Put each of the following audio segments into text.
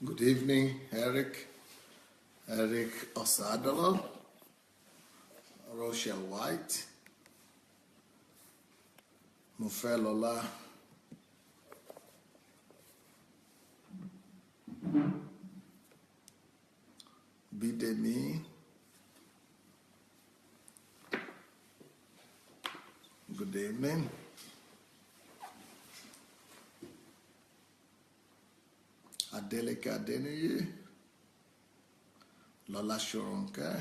Good evening, Eric Osadolo, Rochelle White, Mufelola, Bidemi. Good evening. Adeleke Adeniyi, Lola Shoronke,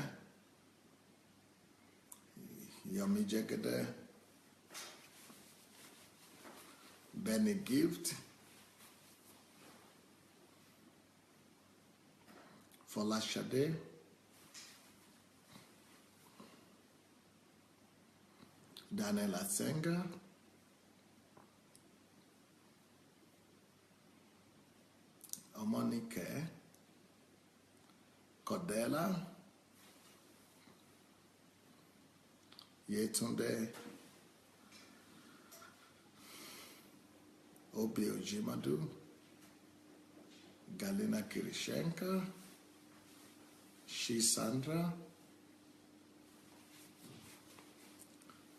Yomi Jegede, Benny Gift, Fola Shade, Daniel Atsenga, Omonike, Cordella, Yetunde, Obi Ojimadu, Galina Kirishenka, Shi Sandra,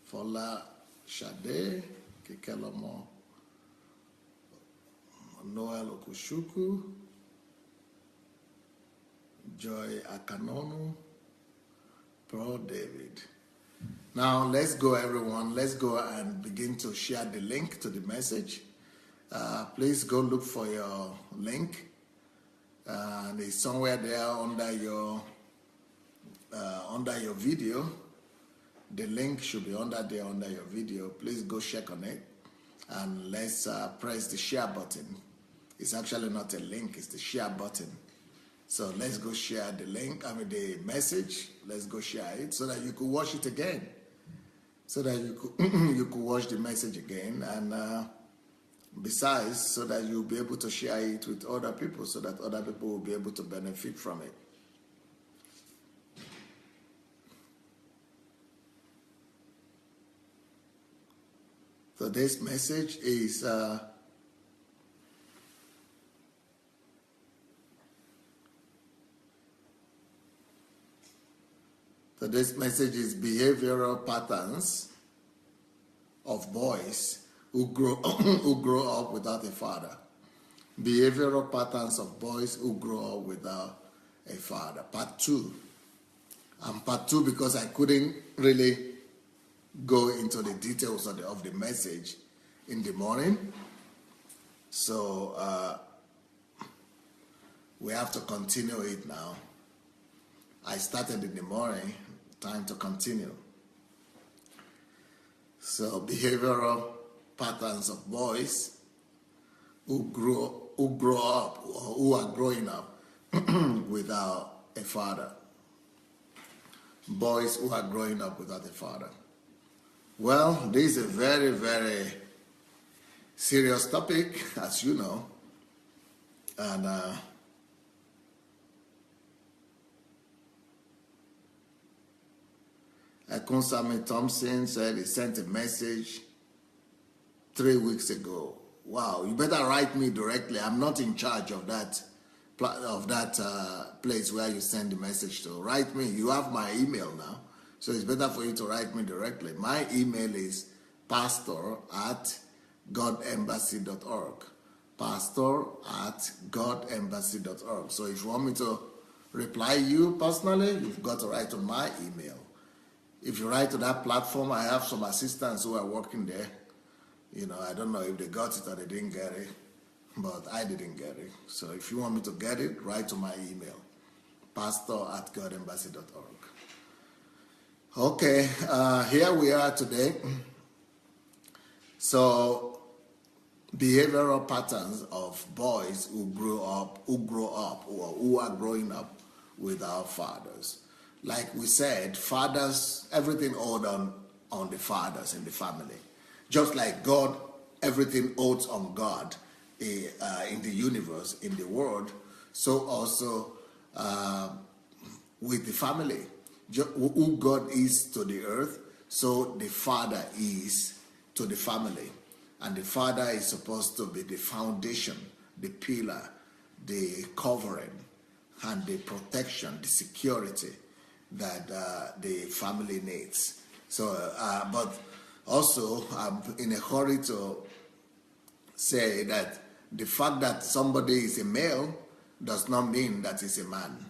Fola Shade, Kikelomo, Noel Okushuku, Joy Akanonu, Paul David. Now let's go, everyone. Let's go and begin to share the link to the message. Please go look for your link. It's somewhere there under your video. The link should be under there under your video. Please go check on it, and let's press the share button. It's actually not a link; it's the share button. So let's go share the link. The message. Let's go share it so that you could watch it again. So that you could you could watch the message again, and besides, so that you'll be able to share it with other people, so that other people will be able to benefit from it. So this message is behavioral patterns of boys who grow up without a father. Behavioral patterns of boys who grow up without a father. Part 2. And part 2 because I couldn't really go into the details of the message in the morning. So we have to continue it now. I started in the morning, time to continue. So behavioral patterns of boys who grow up or who are growing up without a father. Boys who are growing up without a father. Well, this is a very, very serious topic, as you know. And Konsami Thompson said he sent a message 3 weeks ago. Wow, you better write me directly. I'm not in charge of that place where you send the message to. Write me. You have my email now, so it's better for you to write me directly. My email is pastor@godembassy.org. pastor@godembassy.org. So if you want me to reply you personally, you've got to write to my email. If you write to that platform, I have some assistants who are working there. I don't know if they got it or they didn't get it, but I didn't get it. So if you want me to get it, write to my email, pastor@godembassy.org. Okay, here we are today. So, behavioral patterns of boys who grow up, or who are growing up without fathers. Like we said, fathers, everything owed on the fathers in the family. Just like God, everything owes on God in the universe, in the world, so also with the family. Who God is to the earth, so the father is to the family. And the father is supposed to be the foundation, the pillar, the covering and the protection, the security that the family needs. So, but also I'm in a hurry to say that the fact that somebody is a male does not mean that he's a man.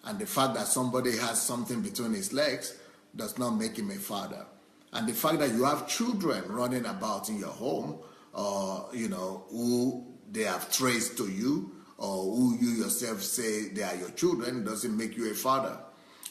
And the fact that somebody has something between his legs does not make him a father. And the fact that you have children running about in your home, or who they have traced to you, or who you yourself say they are your children, doesn't make you a father.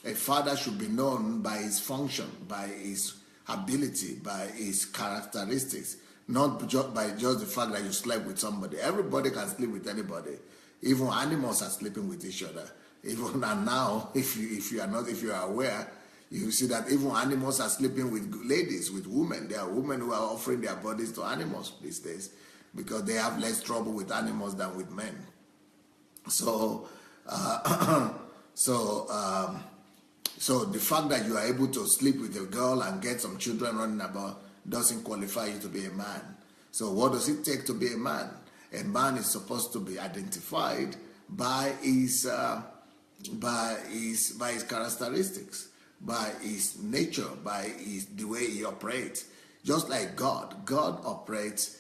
A father should be known by his function, by his ability, by his characteristics, not by just the fact that you slept with somebody. Everybody can sleep with anybody. Even animals are sleeping with each other. Even and now, if you are aware, you see that even animals are sleeping with ladies, with women. There are women who are offering their bodies to animals these days because they have less trouble with animals than with men. So, so the fact that you are able to sleep with a girl and get some children running about doesn't qualify you to be a man. So what does it take to be a man? A man is supposed to be identified by his characteristics, by his nature, by the way he operates. Just like God operates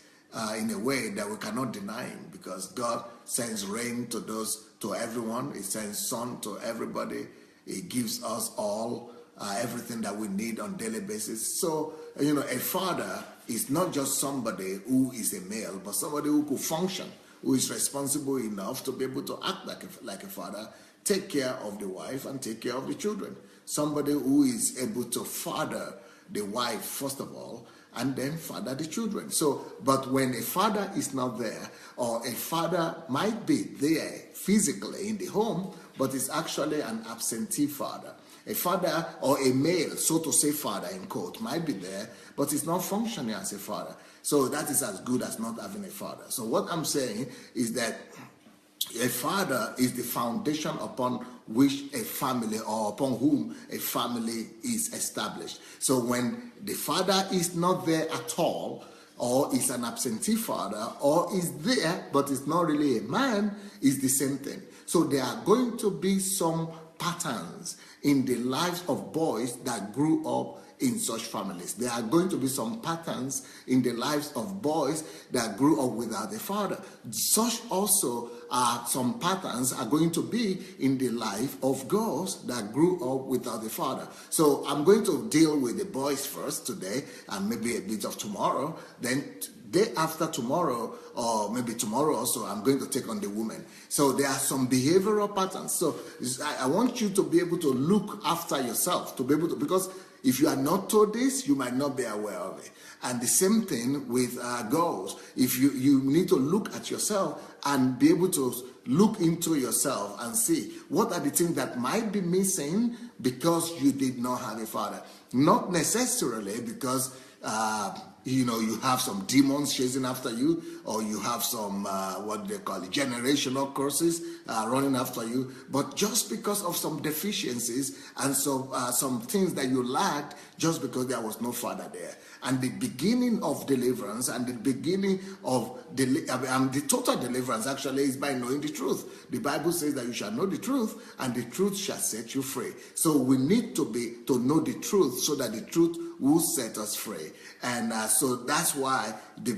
in a way that we cannot deny him, because God sends rain to everyone. He sends sun to everybody. He gives us all everything that we need on a daily basis. So, a father is not just somebody who is a male, but somebody who could function, who is responsible enough to be able to act like a father, take care of the wife and take care of the children. Somebody who is able to father the wife, first of all, and then father the children. So, but when a father is not there, or a father might be there physically in the home, but is actually an absentee father. A father, or a male, so to say father in quote, might be there, but is not functioning as a father. So that is as good as not having a father. So what I'm saying is that a father is the foundation upon which a family, or upon whom a family is established. So when the father is not there at all, or is an absentee father, or is there but is not really a man, is the same thing. So there are going to be some patterns in the lives of boys that grew up in such families. There are going to be some patterns in the lives of boys that grew up without a father. Such also are some patterns are going to be in the life of girls that grew up without a father. So I'm going to deal with the boys first today, and maybe a bit of tomorrow. Then day after tomorrow, or maybe tomorrow also, I'm going to take on the women. So there are some behavioral patterns. So I want you to be able to look after yourself, to be able to, because if you are not told this, you might not be aware of it. And the same thing with girls. If you need to look at yourself and be able to look into yourself and see what are the things that might be missing because you did not have a father. Not necessarily because you have some demons chasing after you, or you have some what they call it, generational curses running after you, but just because of some deficiencies and some things that you lacked, just because there was no father there. And the beginning of deliverance, and the beginning of the total deliverance actually is by knowing the truth. The Bible says that you shall know the truth, and the truth shall set you free. So we need to know the truth, so that the truth will set us free. And so that's why the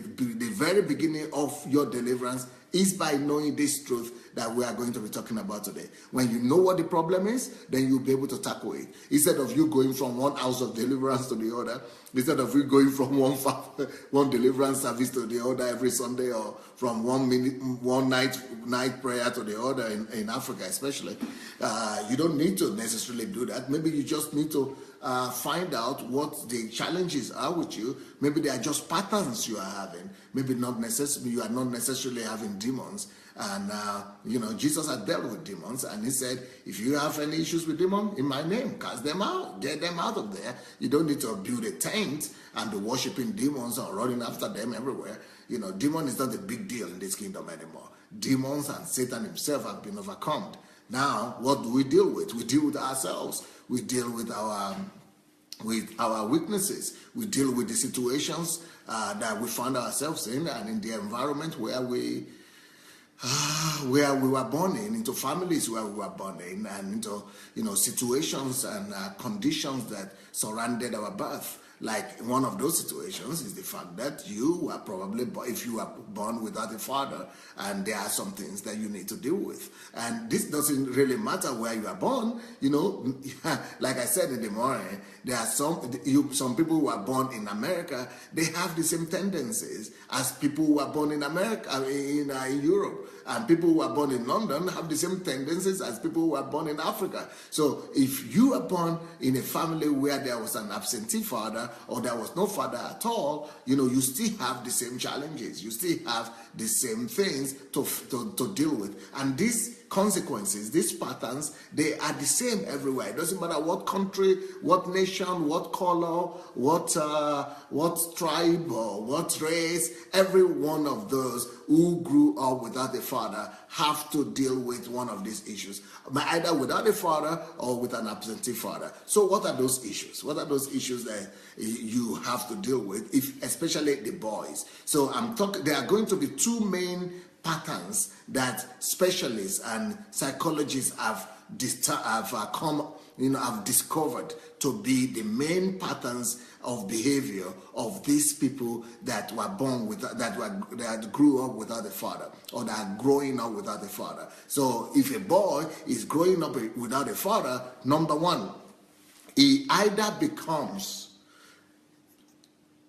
very beginning of your deliverance is by knowing this truth that we are going to be talking about today. When you know what the problem is, then you'll be able to tackle it. Instead of you going from one house of deliverance to the other, instead of you going from one deliverance service to the other every Sunday, or from one night prayer to the other in Africa especially, you don't need to necessarily do that. Maybe you just need to find out what the challenges are with you. Maybe they are just patterns you are having. Maybe you are not necessarily having demons. And Jesus had dealt with demons, and he said, if you have any issues with demons, in my name, cast them out, get them out of there. You don't need to build a tent and be worshiping demons or running after them everywhere. Demon is not a big deal in this kingdom anymore. Demons and Satan himself have been overcome. Now, what do we deal with? We deal with ourselves. We deal with our weaknesses. We deal with the situations that we find ourselves in, and in the environment where we where we were born into families where we were born in, and into situations and conditions that surrounded our birth. Like one of those situations is the fact that you were probably, if you were born without a father, and there are some things that you need to deal with. And this doesn't really matter where you are born. Like I said in the morning, there are some people who are born in America, they have the same tendencies as people who are born in America, in Europe. And people who are born in London have the same tendencies as people who are born in Africa. So if you are born in a family where there was an absentee father, or there was no father at all, you still have the same challenges. You still have the same things to deal with. And these consequences, these patterns, they are the same everywhere. It doesn't matter what country, what nation, what color, what tribe, or what race. Every one of those who grew up without a father have to deal with one of these issues, either without a father or with an absentee father. So what are those issues? What are those issues that you have to deal with, especially the boys? So there are going to be two main patterns that specialists and psychologists have discovered to be the main patterns of behavior of these people that were born that grew up without a father, or that are growing up without a father. So if a boy is growing up without a father, number one, he either becomes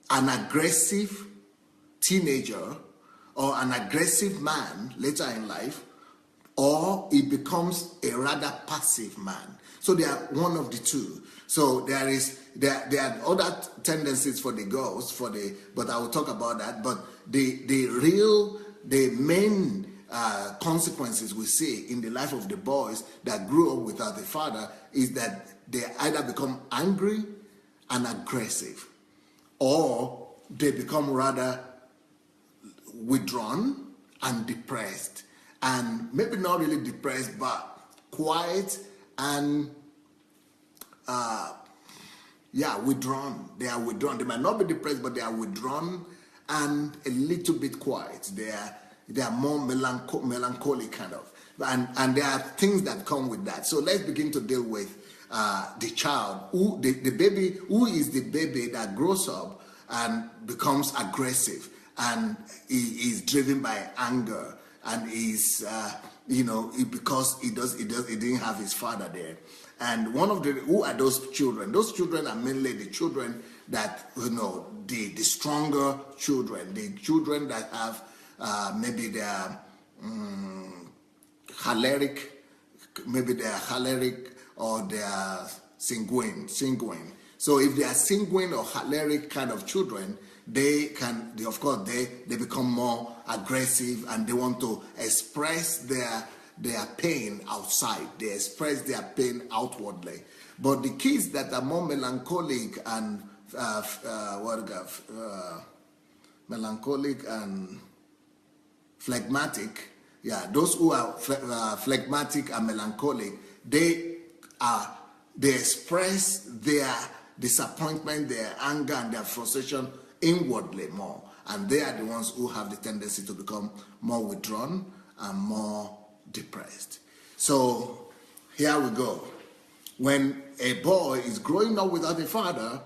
an aggressive teenager or an aggressive man later in life, or he becomes a rather passive man. So they are one of the two. So there are other tendencies for the girls, but I will talk about that. But the main consequences we see in the life of the boys that grew up without a father is that they either become angry and aggressive, or they become rather withdrawn and depressed, and maybe not really depressed, but quiet and withdrawn. They are withdrawn. They might not be depressed, but they are withdrawn and a little bit quiet. They are more melancholic kind of, and there are things that come with that. So let's begin to deal with the child, the baby, who is the baby that grows up and becomes aggressive, and he is driven by anger, and is because he didn't have his father there. And who are those children? Those children are mainly the children that the stronger children, the children that have maybe they are choleric, or they are sanguine. So if they are sanguine or choleric kind of children, they become more aggressive, and they want to express their pain outside. They express their pain outwardly. But the kids that are more melancholic and phlegmatic, those who are phlegmatic and melancholic, they express their disappointment, their anger, and their frustration inwardly more, and they are the ones who have the tendency to become more withdrawn and more depressed. So here we go. When a boy is growing up without a father,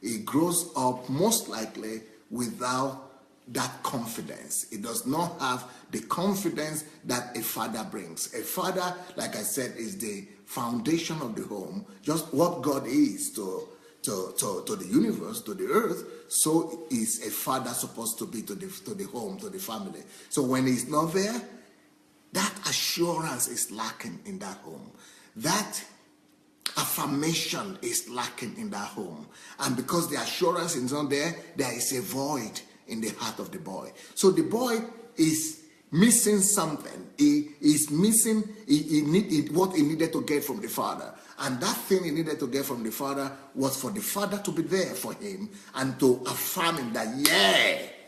he grows up most likely without that confidence. He does not have the confidence that a father brings. A father, like I said, is the foundation of the home, just what God is to the universe, to the earth. So is a father supposed to be to the home, to the family. So when he's not there, that assurance is lacking in that home. That affirmation is lacking in that home. And because the assurance is not there, there is a void in the heart of the boy. So the boy is missing something. He is missing what he needed to get from the father. And that thing he needed to get from the father was for the father to be there for him and to affirm him that,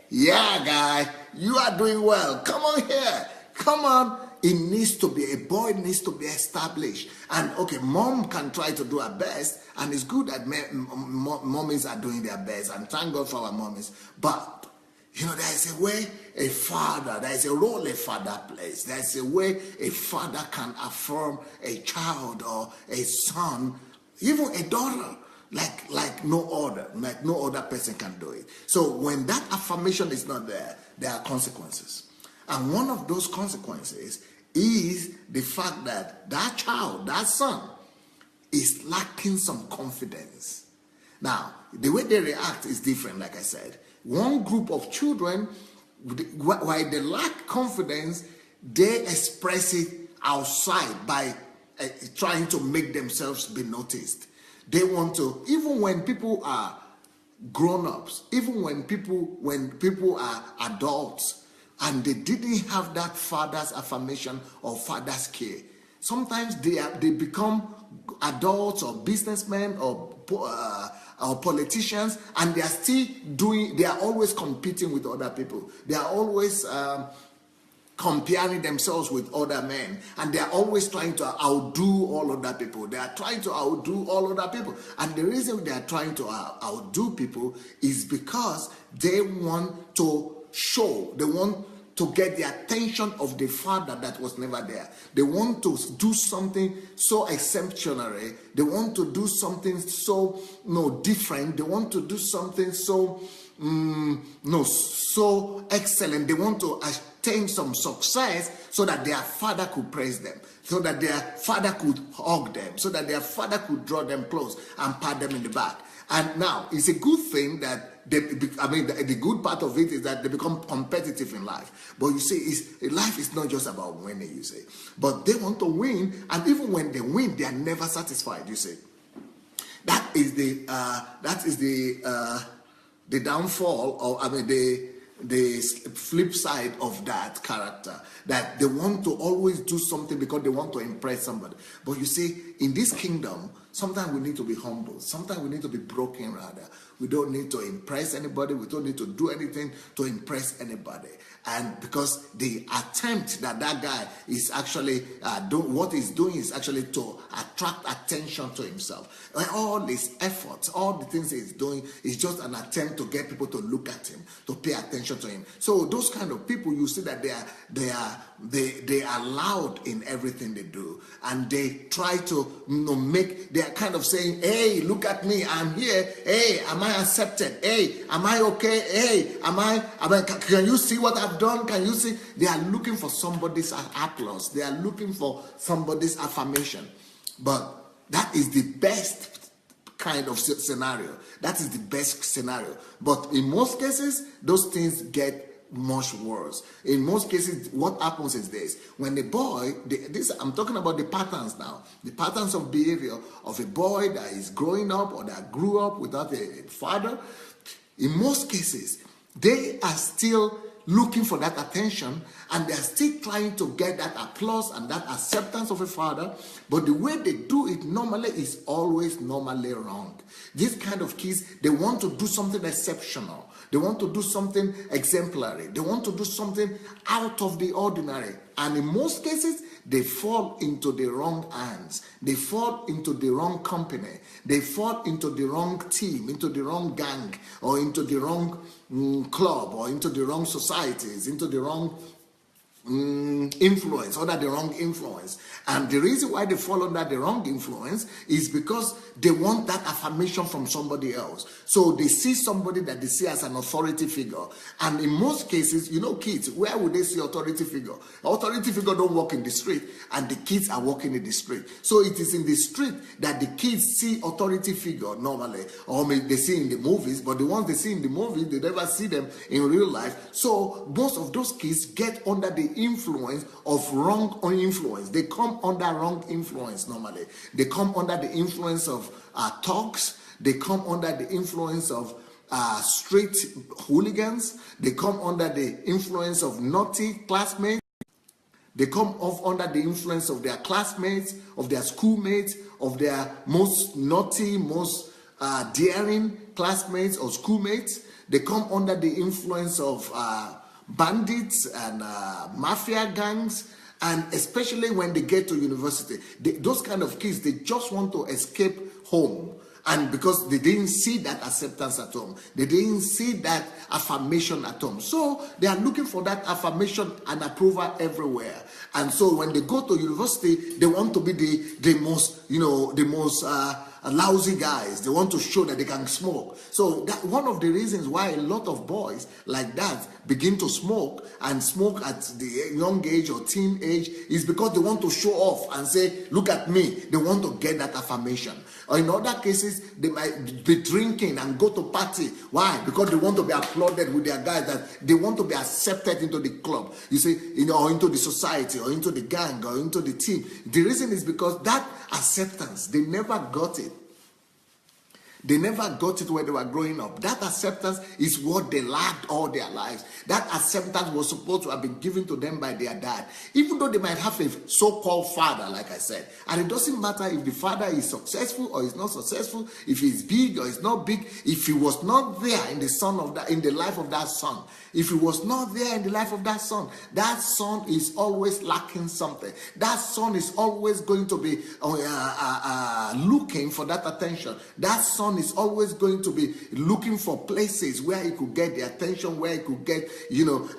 yeah, guy, you are doing well. Come on here. Come on. A boy needs to be established. And okay, mom can try to do her best, and it's good that mommies are doing their best, and thank God for our mommies. But You know, there is a way a father, there is a role a father plays. There is a way a father can affirm a child or a son, even a daughter, like no other person can do it. So when that affirmation is not there, there are consequences. And one of those consequences is the fact that that child, that son, is lacking some confidence. Now, the way they react is different, like I said. One group of children, while they lack confidence, they express it outside by trying to make themselves be noticed. They want to, even when people are grown-ups, even when people are adults, and they didn't have that father's affirmation or father's care, sometimes they become adults or businessmen or politicians, and they are always competing with other people. They are always comparing themselves with other men, and they are always trying to outdo all other people. They are trying to outdo all other people, and the reason they are trying to outdo people is because they want to show, they want to get the attention of the father that was never there. They want to do something so exceptionary. They want to do something so different. They want to do something so so excellent. They want to attain some success so that their father could praise them, so that their father could hug them, so that their father could draw them close and pat them in the back. And now it's a good thing that the good part of it is that they become competitive in life. But you see, life is not just about winning, you see. But they want to win, and even when they win, they are never satisfied, you see. That is the downfall, or the flip side of that character, that they want to always do something because they want to impress somebody. But you see, in this kingdom, sometimes we need to be humble. Sometimes we need to be broken, rather. We don't need to impress anybody. We don't need to do anything to impress anybody. And because the attempt that guy is actually what he's doing is actually to attract attention to himself. And all his efforts, all the things he's doing is just an attempt to get people to look at him, to pay attention to him. So those kind of people, you see that they are loud in everything they do, and they try to they are kind of saying, hey, look at me, I'm here. Hey, am I accepted? Hey, am I okay? Hey, can you see what I've done? Can you see? They are looking for somebody's applause. They are looking for somebody's affirmation. But that is the best kind of scenario. That is the best scenario. But in most cases, those things get much worse. In most cases, what happens is this: when the boy, I'm talking about the patterns now, the patterns of behavior of a boy that is growing up or that grew up without a father. In most cases, they are still looking for that attention, and they are still trying to get that applause and that acceptance of a father, but the way they do it normally is always normally wrong. These kind of kids, they want to do something exceptional. They want to do something exemplary. They want to do something out of the ordinary. And in most cases, they fall into the wrong hands. They fall into the wrong company. They fall into the wrong team, into the wrong gang, or into the wrong club, or into the wrong societies, into the wrong influence, under the wrong influence. And the reason why they fall under the wrong influence is because they want that affirmation from somebody else. So they see somebody that they see as an authority figure. And in most cases, kids, where would they see authority figure? Authority figure don't walk in the street, and the kids are walking in the street. So it is in the street that the kids see authority figure normally, or maybe they see in the movies, but the ones they see in the movies, they never see them in real life. So most of those kids get under the influence of wrong influence. They come under wrong influence normally. They come under the influence of talks. They come under the influence of street hooligans. They come under the influence of naughty classmates. They come off under the influence of their classmates, of their schoolmates, of their most naughty, most daring classmates or schoolmates. They come under the influence of bandits and mafia gangs. And especially when they get to university, those kind of kids, they just want to escape home. And because they didn't see that acceptance at home, they didn't see that affirmation at home. So they are looking for that affirmation and approval everywhere. And so when they go to university, they want to be the most, the most lousy guys. They want to show that they can smoke. So that one of the reasons why a lot of boys like that begin to smoke and smoke at the young age or teen age is because they want to show off and say, look at me. They want to get that affirmation. Or in other cases, they might be drinking and go to party. Why? Because they want to be applauded with their guys, that they want to be accepted into the club, you see, or into the society, or into the gang, or into the team. The reason is because that acceptance, they never got it. They never got it when they were growing up. That acceptance is what they lacked all their lives. That acceptance was supposed to have been given to them by their dad. Even though they might have a so-called father, like I said. And it doesn't matter if the father is successful or is not successful, if he's big or is not big, if he was not there in the life of that son. If he was not there in the life of that son is always lacking something. That son is always going to be looking for that attention. That son is always going to be looking for places where he could get the attention, where he could get,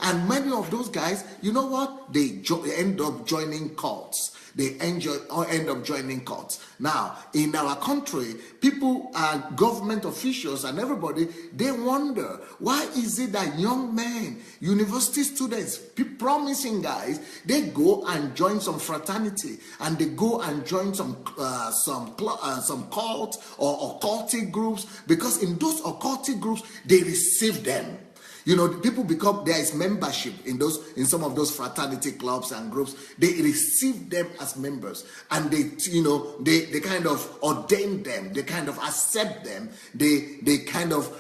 and many of those guys, you know what? They end up joining cults. They end up joining cults. Now, in our country, people, government officials and everybody, they wonder, why is it that young men, university students, promising guys, they go and join some fraternity, and they go and join some cult or occultic groups, because in those occultic groups, they receive them. People there is membership in some of those fraternity clubs and groups. They receive them as members, and they kind of ordain them, they kind of accept them, they kind of,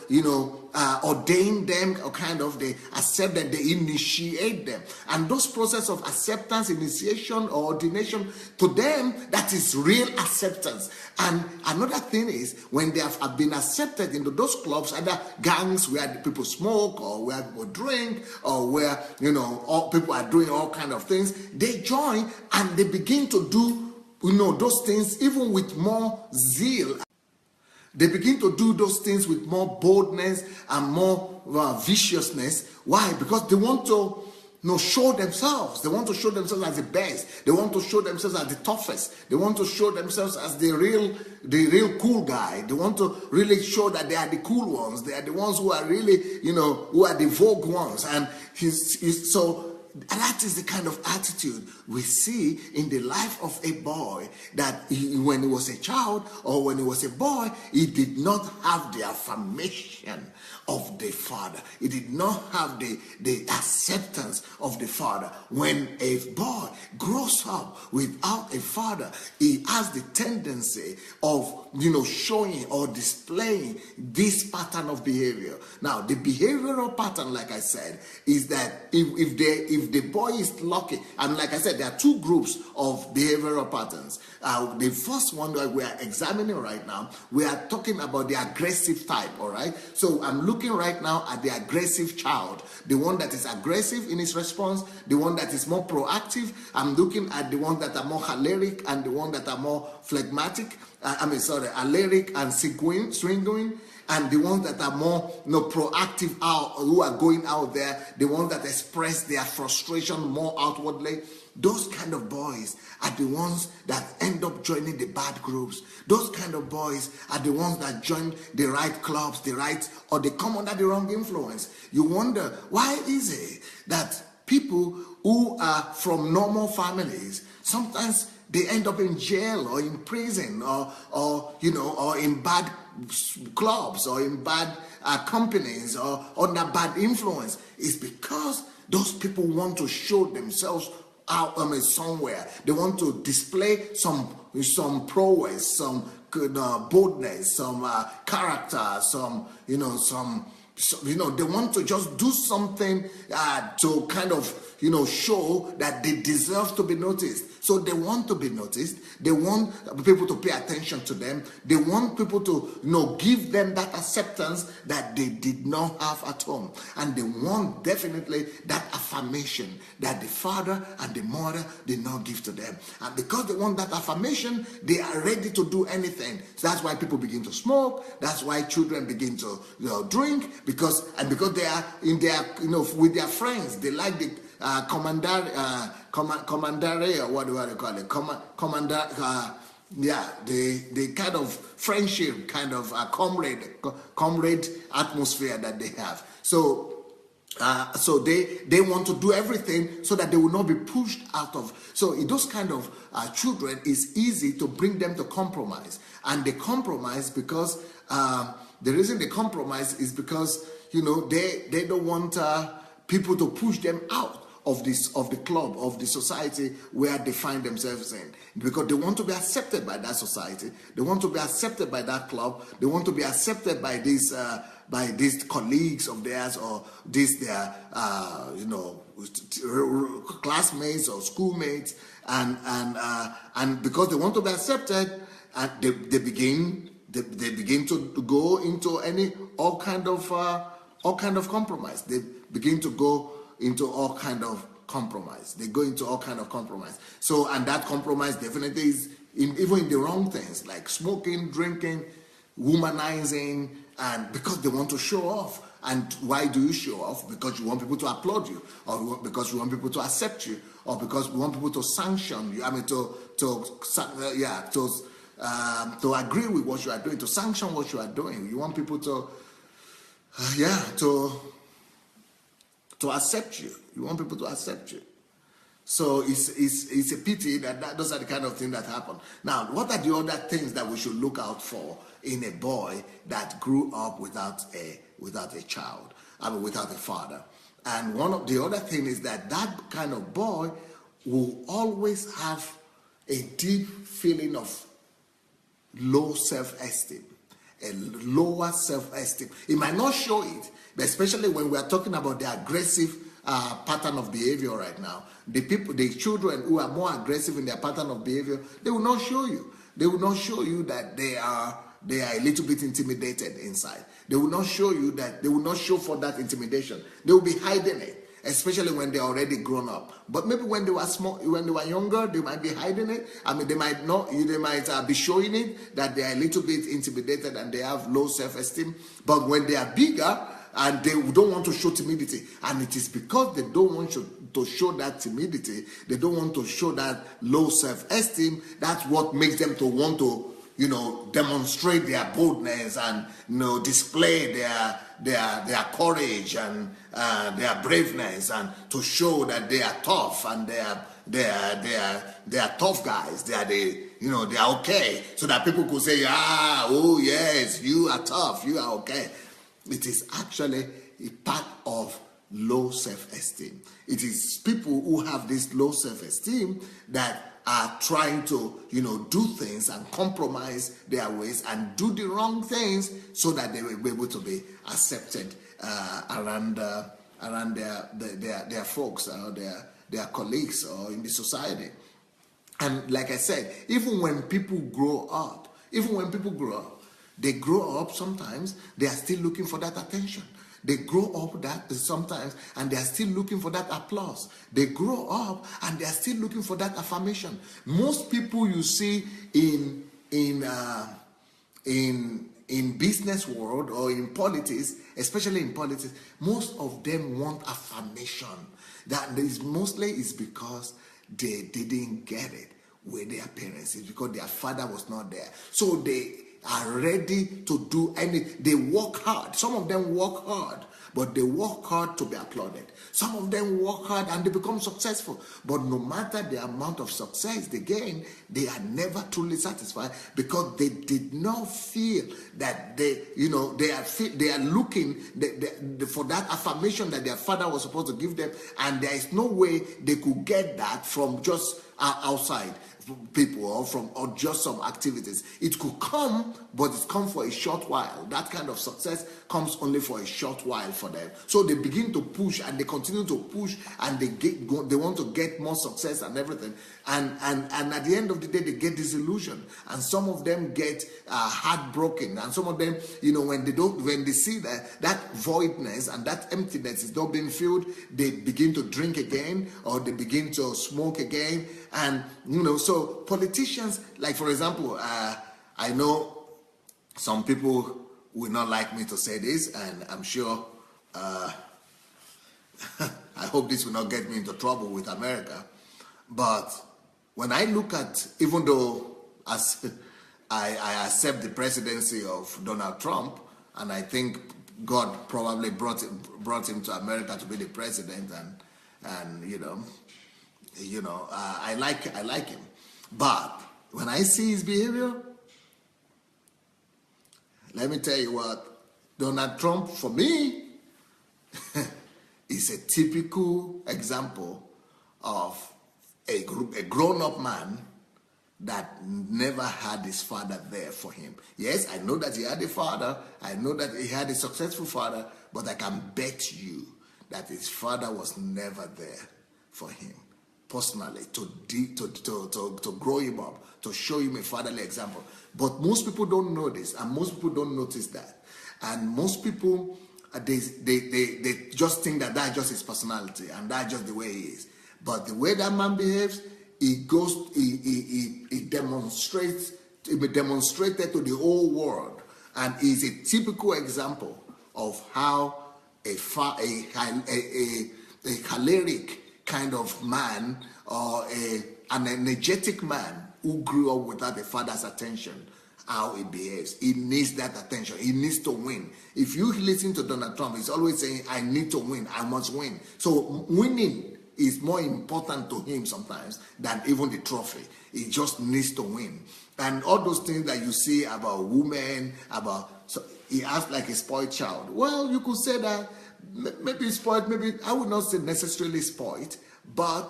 ordain them, or kind of they accept them, they initiate them. And those process of acceptance, initiation, or ordination, to them, that is real acceptance. And another thing is, when they have been accepted into those clubs, either gangs where the people smoke, or where people drink, or where all people are doing all kind of things, they join and they begin to do those things even with more zeal. They begin to do those things with more boldness and more viciousness. Why? Because they want to show themselves. They want to show themselves as the best. They want to show themselves as the toughest. They want to show themselves as the real cool guy. They want to really show that they are the cool ones. They are the ones who are really, who are the vogue ones. And so that is the kind of attitude we see in the life of a boy, that when he was a child or when he was a boy, he did not have the affirmation of the father. He did not have the acceptance of the father. When a boy grows up without a father, he has the tendency of showing or displaying this pattern of behavior. Now, the behavioral pattern, like I said, is that if the boy is lucky, and like I said, there are two groups of behavioral patterns. The first one that we are examining right now, we are talking about the aggressive type, all right? So I'm looking right now at the aggressive child, the one that is aggressive in his response, the one that is more proactive. I'm looking at the ones that are more choleric and the ones that are more phlegmatic. Aleric and sanguine, and the ones that are more proactive who are going out there, the ones that express their frustration more outwardly. Those kind of boys are the ones that end up joining the bad groups. Those kind of boys are the ones that join the right clubs, or they come under the wrong influence. You wonder, why is it that people who are from normal families, sometimes they end up in jail or in prison or in bad clubs or in bad companies or under bad influence? It's because those people want to show themselves out somewhere. They want to display some prowess, some boldness, some character, they want to just do something to kind of show that they deserve to be noticed. So they want to be noticed. They want people to pay attention to them. They want people to, give them that acceptance that they did not have at home. And they want definitely that affirmation that the father and the mother did not give to them. And because they want that affirmation, they are ready to do anything. So that's why people begin to smoke. That's why children begin to drink, because they are in their, with their friends. They like the commandare, what do I call it? The kind of friendship, kind of comrade atmosphere that they have. So they want to do everything so that they will not be pushed out of. So in those kind of children, it's easy to bring them to compromise. And they compromise because the reason they compromise is because they don't want people to push them out of the club, of the society where they find themselves in, because they want to be accepted by that society. They want to be accepted by that club. They want to be accepted by these colleagues of theirs, or their classmates or schoolmates, and because they want to be accepted, and they begin to go into all kind of compromise. They begin to go into all kind of compromise. They go into all kind of compromise. So, and that compromise definitely is even in the wrong things, like smoking, drinking, womanizing, and because they want to show off. And why do you show off? Because you want people to applaud you, or because you want people to accept you, or because you want people to sanction you. I mean, to agree with what you are doing, to sanction what you are doing. You want people to accept you. You want people to accept you. So it's a pity that those are the kind of things that happen. Now, what are the other things that we should look out for in a boy that grew up without a child, without a father? And one of the other thing is that kind of boy will always have a deep feeling of low self-esteem, a lower self-esteem. He might not show it, but especially when we are talking about the aggressive pattern of behavior right now, the children who are more aggressive in their pattern of behavior, they will not show you. They will not show you that they are a little bit intimidated inside. They will not show you that. They will not show for that intimidation. They will be hiding it, especially when they're already grown up. But maybe when they were small, when they were younger, they might be hiding it. I mean, they might not. They might be showing it that they are a little bit intimidated and they have low self-esteem. But when they are bigger and they don't want to show timidity, and it is because they don't want to show that timidity, they don't want to show that low self-esteem. That's what makes them to want to, demonstrate their boldness and display their courage and their braveness, and to show that they are tough and they are tough guys. They are okay, so that people could say, oh yes, you are tough, you are okay. It is actually a part of low self-esteem. It is people who have this low self-esteem that are trying to, do things and compromise their ways and do the wrong things so that they will be able to be accepted around their folks or their colleagues or in the society. And like I said, even when people grow up, they grow up sometimes, they are still looking for that attention. They grow up that sometimes and they are still looking for that applause. They grow up and they are still looking for that affirmation. Most people you see in business world or in politics, especially in politics, most of them want affirmation. That is mostly is because they didn't get it with their parents. It's because their father was not there. So they are ready to do they work hard. Some of them work hard, but they work hard to be applauded. Some of them work hard and they become successful, but no matter the amount of success they gain, they are never truly satisfied because they did not feel that they are looking for that affirmation that their father was supposed to give them, and there is no way they could get that from just outside people or just some activities. It could come, but it's come for a short while. That kind of success comes only for a short while for them. So they begin to push and they continue to push and they want to get more success and everything. And at the end of the day, they get disillusioned. And some of them get heartbroken. And some of them, when they see that voidness and that emptiness is not being filled, they begin to drink again or they begin to smoke again. And so politicians, like for example, I know some people will not like me to say this, and I'm sure I hope this will not get me into trouble with America. But when I look at, even though as I accept the presidency of Donald Trump, and I think God probably brought him to America to be the president, and I like him. But when I see his behavior, let me tell you what, Donald Trump, for me, is a typical example of a grown-up man that never had his father there for him. Yes, I know that he had a father. I know that he had a successful father, but I can bet you that his father was never there for him personally to grow him up, to show him a fatherly example. But most people don't know this, and most people don't notice that. And most people, they just think that that's just his personality and that's just the way he is. But the way that man behaves, he demonstrated to the whole world, and is a typical example of how a choleric kind of man or an energetic man who grew up without a father's attention, how he behaves. He needs that attention. He needs to win. If you listen to Donald Trump, he's always saying, I need to win. I must win. So winning is more important to him sometimes than even the trophy. He just needs to win. And all those things that you see about women, so he acts like a spoiled child. Well, you could say that maybe spoiled, maybe I would not say necessarily spoiled, but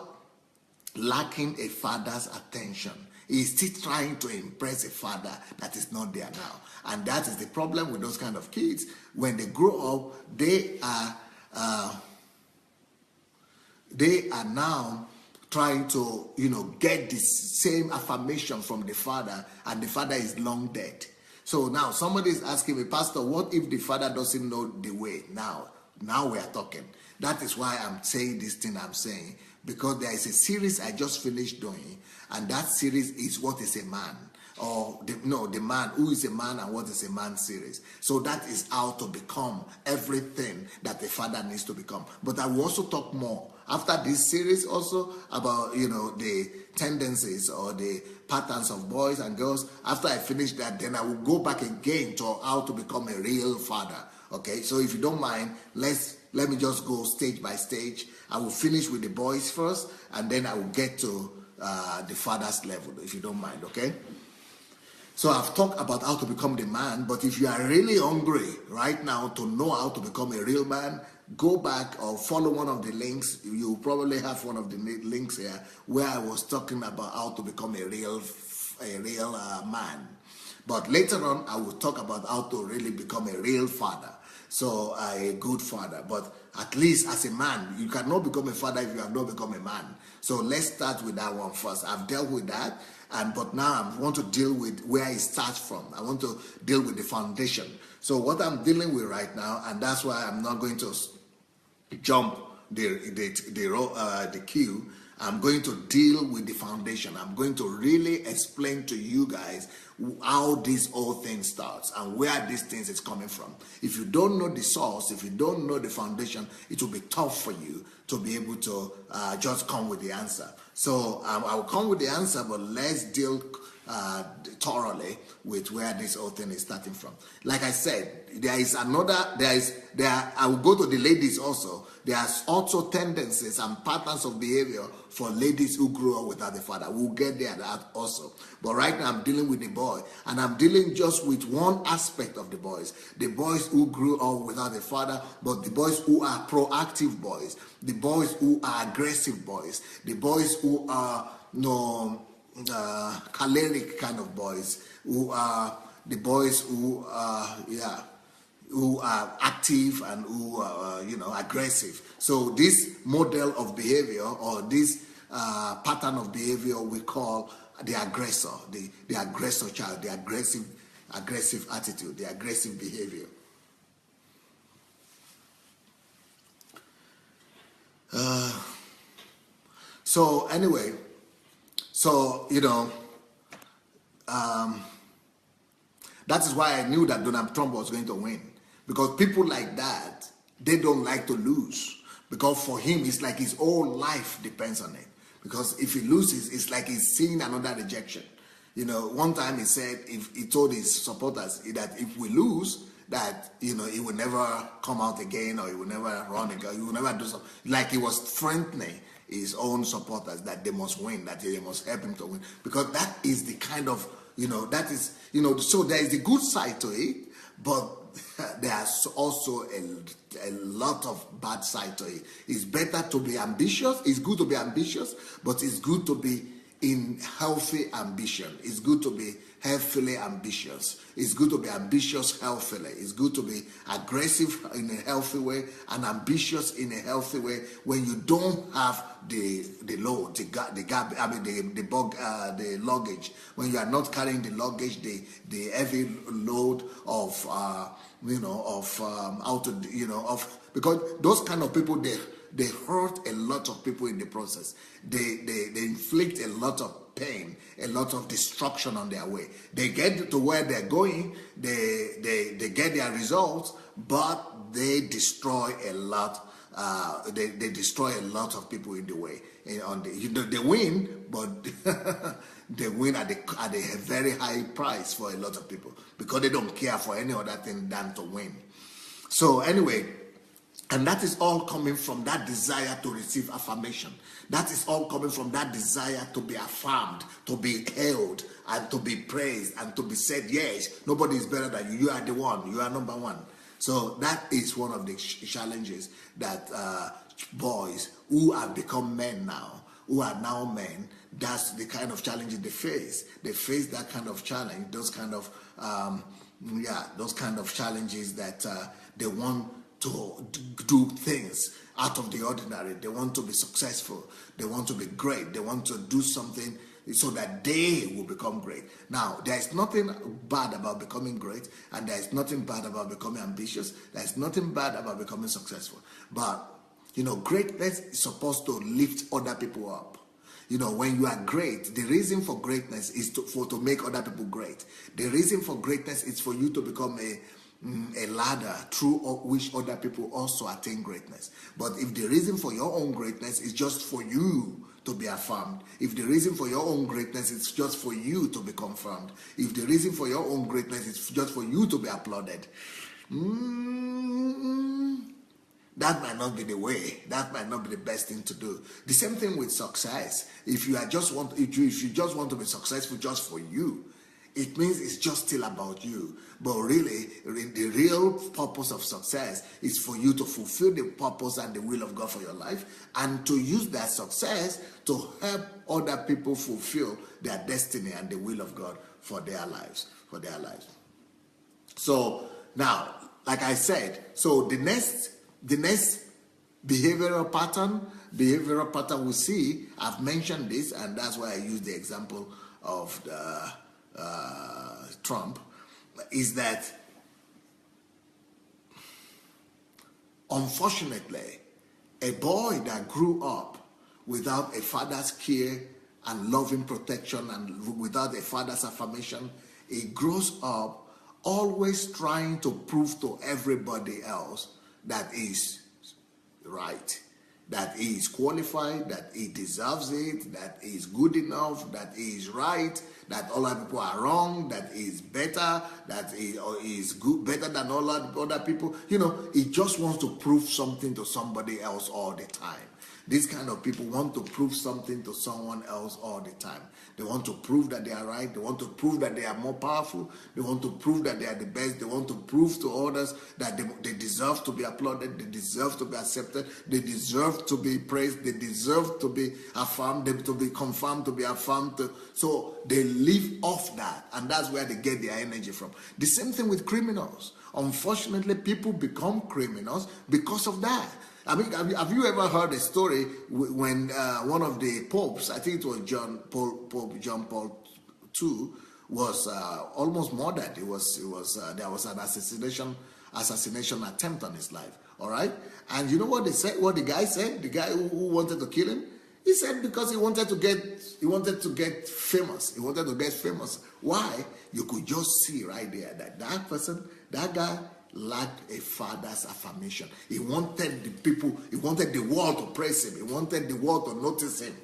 lacking a father's attention. He's still trying to impress a father that is not there now. And that is the problem with those kind of kids. When they grow up, they are now trying to, get the same affirmation from the father, and the father is long dead. So now somebody is asking me, Pastor, what if the father doesn't know the way? Now we are talking. That is why I'm saying this thing I'm saying, because there is a series I just finished doing, and that series is What is a Man? Or the man, who is a man and what is a man series. So that is how to become everything that a father needs to become. But I will also talk more after this series also about, the tendencies or the patterns of boys and girls. After I finish that, then I will go back again to how to become a real father. Okay, so if you don't mind, let me just go stage by stage. I will finish with the boys first, and then I will get to the father's level, if you don't mind, okay? So I've talked about how to become the man, but if you are really hungry right now to know how to become a real man, go back or follow one of the links. You probably have one of the links here where I was talking about how to become a real man. But later on, I will talk about how to really become a real father. So a good father. But at least as a man, you cannot become a father if you have not become a man. So let's start with that one first. I've dealt with that. But now I want to deal with where it starts from. I want to deal with the foundation. So what I'm dealing with right now, and that's why I'm not going to jump the queue. I'm going to deal with the foundation. I'm going to really explain to you guys how this whole thing starts and where these things is coming from. If you don't know the source, if you don't know the foundation, it will be tough for you to be able to just come with the answer. So I will come with the answer, but let's deal thoroughly with where this whole thing is starting from. Like I said, I will go to the ladies also. There are also tendencies and patterns of behavior for ladies who grew up without a father. We'll get there that also. But right now I'm dealing with the boy, and I'm dealing just with one aspect of the boys who grew up without a father, but the boys who are proactive boys, the boys who are aggressive boys, the boys who are choleric kind of boys, who are the boys who are active and who are aggressive. So this model of behavior, or this pattern of behavior, we call the aggressor, the aggressor child, the aggressive attitude, the aggressive behavior. So anyway, that is why I knew that Donald Trump was going to win, because people like that, they don't like to lose, because for him it's like his whole life depends on it. Because if he loses, it's like he's seeing another rejection. One time he said, if he told his supporters that if we lose, that he will never come out again, or he will never run again, he will never do something. Like he was threatening his own supporters that they must win, that they must help him to win, because that is the kind of that is so there is the good side to it, but there's also a lot of bad side to it. It's better to be ambitious. It's good to be ambitious, but it's good to be in healthy ambition. It's good to be healthily ambitious. It's good to be ambitious healthily. It's good to be aggressive in a healthy way and ambitious in a healthy way, when you don't have the load, the luggage. When you are not carrying the luggage, the heavy load of because those kind of people, they hurt a lot of people in the process. They inflict a lot of pain, a lot of destruction on their way. They get to where they're going, they get their results, but they destroy a lot. They destroy a lot of people in the way. They win, but they win at a very high price for a lot of people, because they don't care for any other thing than to win. So anyway, and that is all coming from that desire to receive affirmation. That is all coming from that desire to be affirmed, to be held, and to be praised, and to be said, yes, nobody is better than you. You are the one. You are number one. So that is one of the challenges that boys who have become men now, who are now men, that's the kind of challenges they face. They face that kind of challenge, those kind of challenges that they want to do things out of the ordinary. They want to be successful. They want to be great. They want to do something so that they will become great. Now, there is nothing bad about becoming great, and there is nothing bad about becoming ambitious. There is nothing bad about becoming successful. But, greatness is supposed to lift other people up. When you are great, the reason for greatness is to make other people great. The reason for greatness is for you to become a ladder through which other people also attain greatness. But if the reason for your own greatness is just for you to be affirmed, if the reason for your own greatness is just for you to be confirmed, if the reason for your own greatness is just for you to be applauded, that might not be the way. That might not be the best thing to do. The same thing with success. If you just want to be successful just for you, it means it's just still about you. But really, the real purpose of success is for you to fulfill the purpose and the will of God for your life, and to use that success to help other people fulfill their destiny and the will of God for their lives. So now, like I said, so the next behavioral pattern we see, I've mentioned this, and that's why I use the example of Trump, is that unfortunately, a boy that grew up without a father's care and loving protection, and without a father's affirmation, he grows up always trying to prove to everybody else that he's right, that he is qualified, that he deserves it, that he is good enough, that he is right, that all other people are wrong, that he is better, that he is good, better than all other people. He just wants to prove something to somebody else all the time. These kind of people want to prove something to someone else all the time. They want to prove that they are right. They want to prove that they are more powerful. They want to prove that they are the best. They want to prove to others that they deserve to be applauded. They deserve to be accepted. They deserve to be praised. They deserve to be affirmed, to be confirmed, to be affirmed. So they live off that, and that's where they get their energy from. The same thing with criminals. Unfortunately, people become criminals because of that. I mean, have you ever heard a story when one of the popes, I think it was Pope John Paul II, was almost murdered? There was an assassination attempt on his life. All right, and you know what they said? What the guy said? The guy who wanted to kill him, he said because he wanted to get famous. He wanted to get famous. Why? You could just see right there that person, that guy, lacked a father's affirmation. He wanted the world to praise him. He wanted the world to notice him.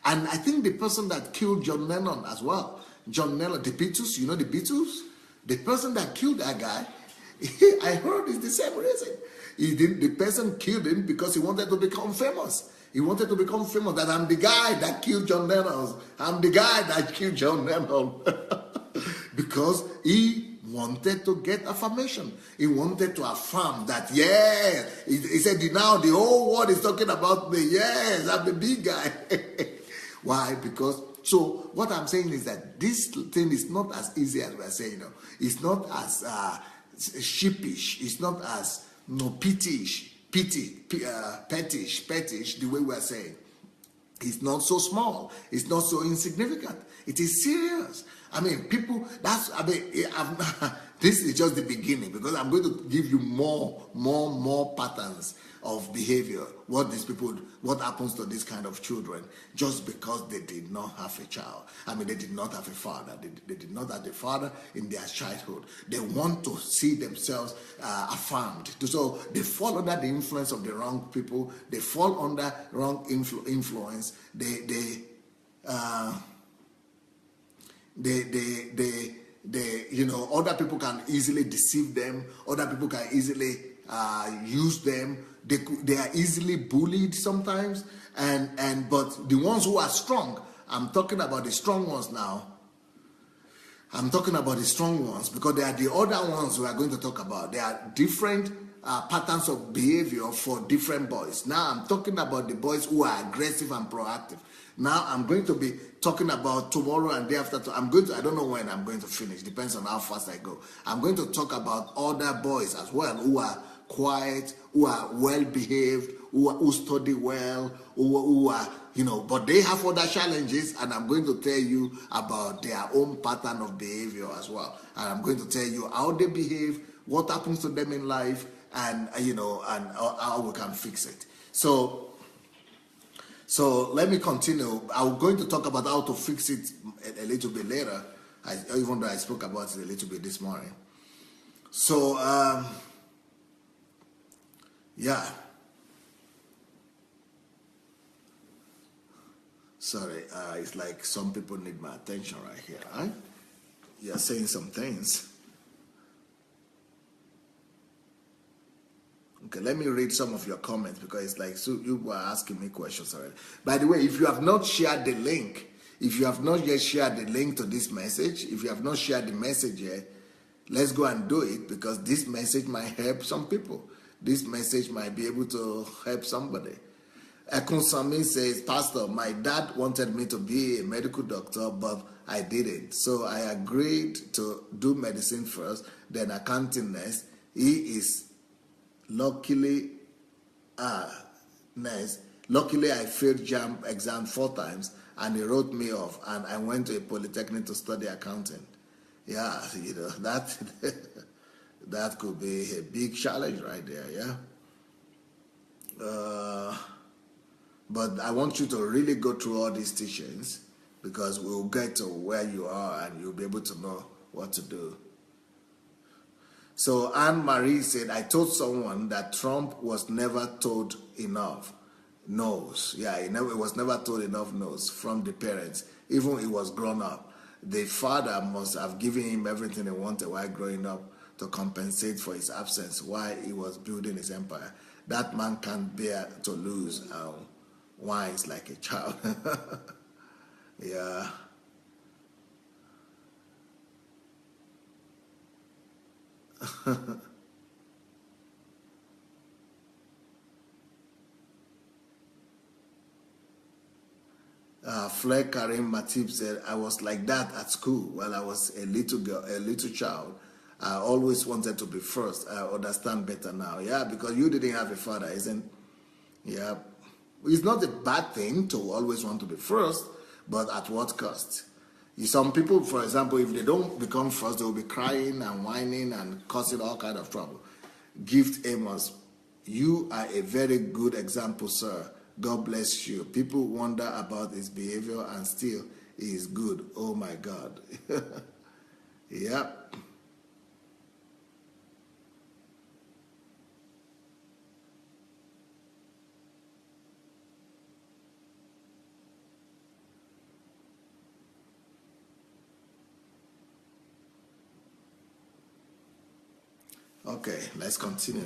And I think the person that killed John Lennon as well, John Lennon, the Beatles, you know the Beatles? The person that killed that guy, I heard it's the same reason. The person killed him because he wanted to become famous. He wanted to become famous, that I'm the guy that killed John Lennon. I'm the guy that killed John Lennon. Because he wanted to get affirmation. He wanted to affirm that, yes. He said, now the whole world is talking about me. Yes, I'm the big guy. Why? Because, so what I'm saying is that this thing is not as easy as we're saying. It's not as sheepish. It's not as pettish, the way we're saying. It's not so small. It's not so insignificant. It is serious. I mean, people, this is just the beginning, because I'm going to give you more patterns of behavior. What happens to these kind of children just because they did not have a child. I mean, they did not have a father. They did not have a father in their childhood. They want to see themselves affirmed. So they fall under the influence of the wrong people. They fall under wrong influence. Other people can easily deceive them. Other people can easily use them. They are easily bullied sometimes. But the ones who are strong, I'm talking about the strong ones now. I'm talking about the strong ones because they are the other ones we are going to talk about. There are different patterns of behavior for different boys. Now I'm talking about the boys who are aggressive and proactive. Now I'm going to be talking about tomorrow and day after. I don't know when I'm going to finish. Depends on how fast I go. I'm going to talk about other boys as well who are quiet, who are well behaved, who study well, who are, but they have other challenges, and I'm going to tell you about their own pattern of behavior as well. And I'm going to tell you how they behave, what happens to them in life, and and how we can fix it. So let me continue. I'm going to talk about how to fix it a little bit later, even though I spoke about it a little bit this morning. So, yeah. Sorry, it's like some people need my attention right here, right? You're saying some things. Okay, let me read some of your comments because it's like, so you were asking me questions already. By the way, if you have not shared the link, if you have not yet shared the link to this message, if you have not shared the message yet, let's go and do it, because this message might help some people. This message might be able to help somebody. Akunsami says, Pastor, my dad wanted me to be a medical doctor, but I didn't. So I agreed to do medicine first, then accounting next. He is luckily next. Luckily, I failed JAMB exam 4 times, and he wrote me off, and I went to a polytechnic to study accounting. Yeah, that that could be a big challenge right there, yeah. But I want you to really go through all these teachings, because we'll get to where you are and you'll be able to know what to do. So Anne-Marie said, I told someone that Trump was never told enough no's. Yeah, he was never told enough no's from the parents, even he was grown up. The father must have given him everything he wanted while growing up to compensate for his absence while he was building his empire. That man can't bear to lose. whines like a child. Yeah. Flair Karim Matip said, I was like that at school while I was a little girl, a little child. I always wanted to be first. I understand better now. Yeah, because you didn't have a father, isn't? Yeah. It's not a bad thing to always want to be first, but at what cost? Some people, for example, if they don't become first, they will be crying and whining and causing all kind of trouble. Gift Amos, you are a very good example, sir. God bless you. People wonder about his behavior and still he is good. Oh my God. Yep. Okay, let's continue.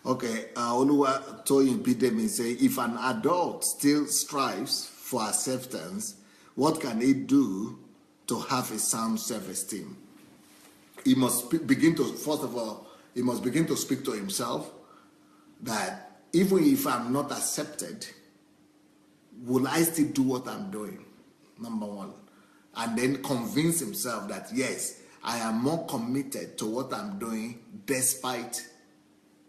Okay, Oluwa Toyin Bidemi say, if an adult still strives for acceptance, what can he do to have a sound self-esteem? He must begin to, first of all, he must begin to speak to himself that even if I'm not accepted, will I still do what I'm doing? Number one. And then convince himself that, yes, I am more committed to what I'm doing despite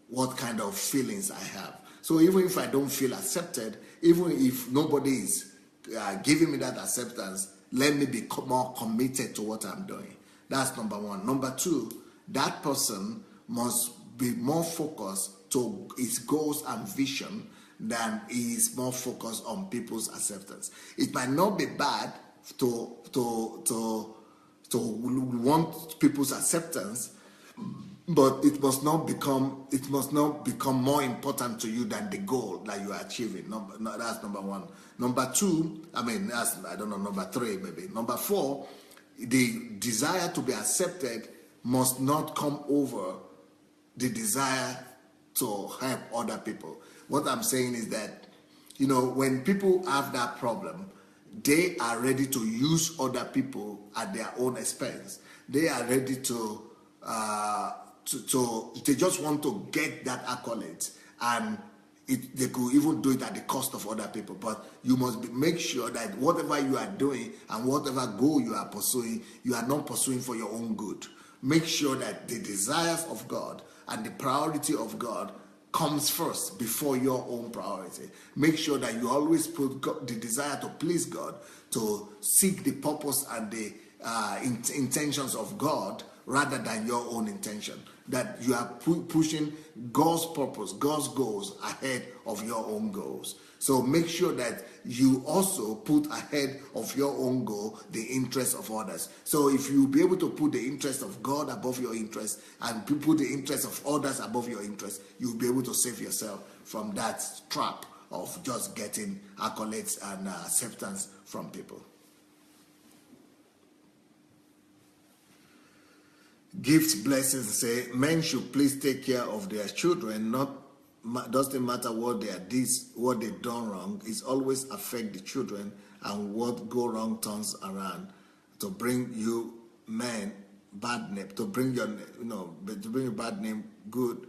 what kind of feelings I have. So even if I don't feel accepted, even if nobody is giving me that acceptance, let me be more committed to what I'm doing. That's number one. Number two, that person must be more focused to his goals and vision than he is more focused on people's acceptance. It might not be bad to want people's acceptance, but it must not become more important to you than the goal that you are achieving. That's number one. Number two, number three maybe. Number four, the desire to be accepted must not come over the desire to help other people. What I'm saying is that, when people have that problem, they are ready to use other people at their own expense. They are ready to they just want to get that accolade, and they could even do it at the cost of other people. But you must make sure that whatever you are doing and whatever goal you are pursuing, you are not pursuing for your own good. Make sure that the desires of God and the priority of God comes first before your own priority. Make sure that you always put the desire to please God, to seek the purpose and the intentions of God rather than your own intention. That you are pushing God's purpose, God's goals ahead of your own goals. So make sure that you also put ahead of your own goal the interest of others. So if you be able to put the interest of God above your interest and put the interest of others above your interest, you'll be able to save yourself from that trap of just getting accolades and acceptance from people. Gifts, blessings, say men should please take care of their children. Doesn't matter what they done wrong. It's always affect the children, and what go wrong turns around to bring you men bad name. To bring your to bring you bad name good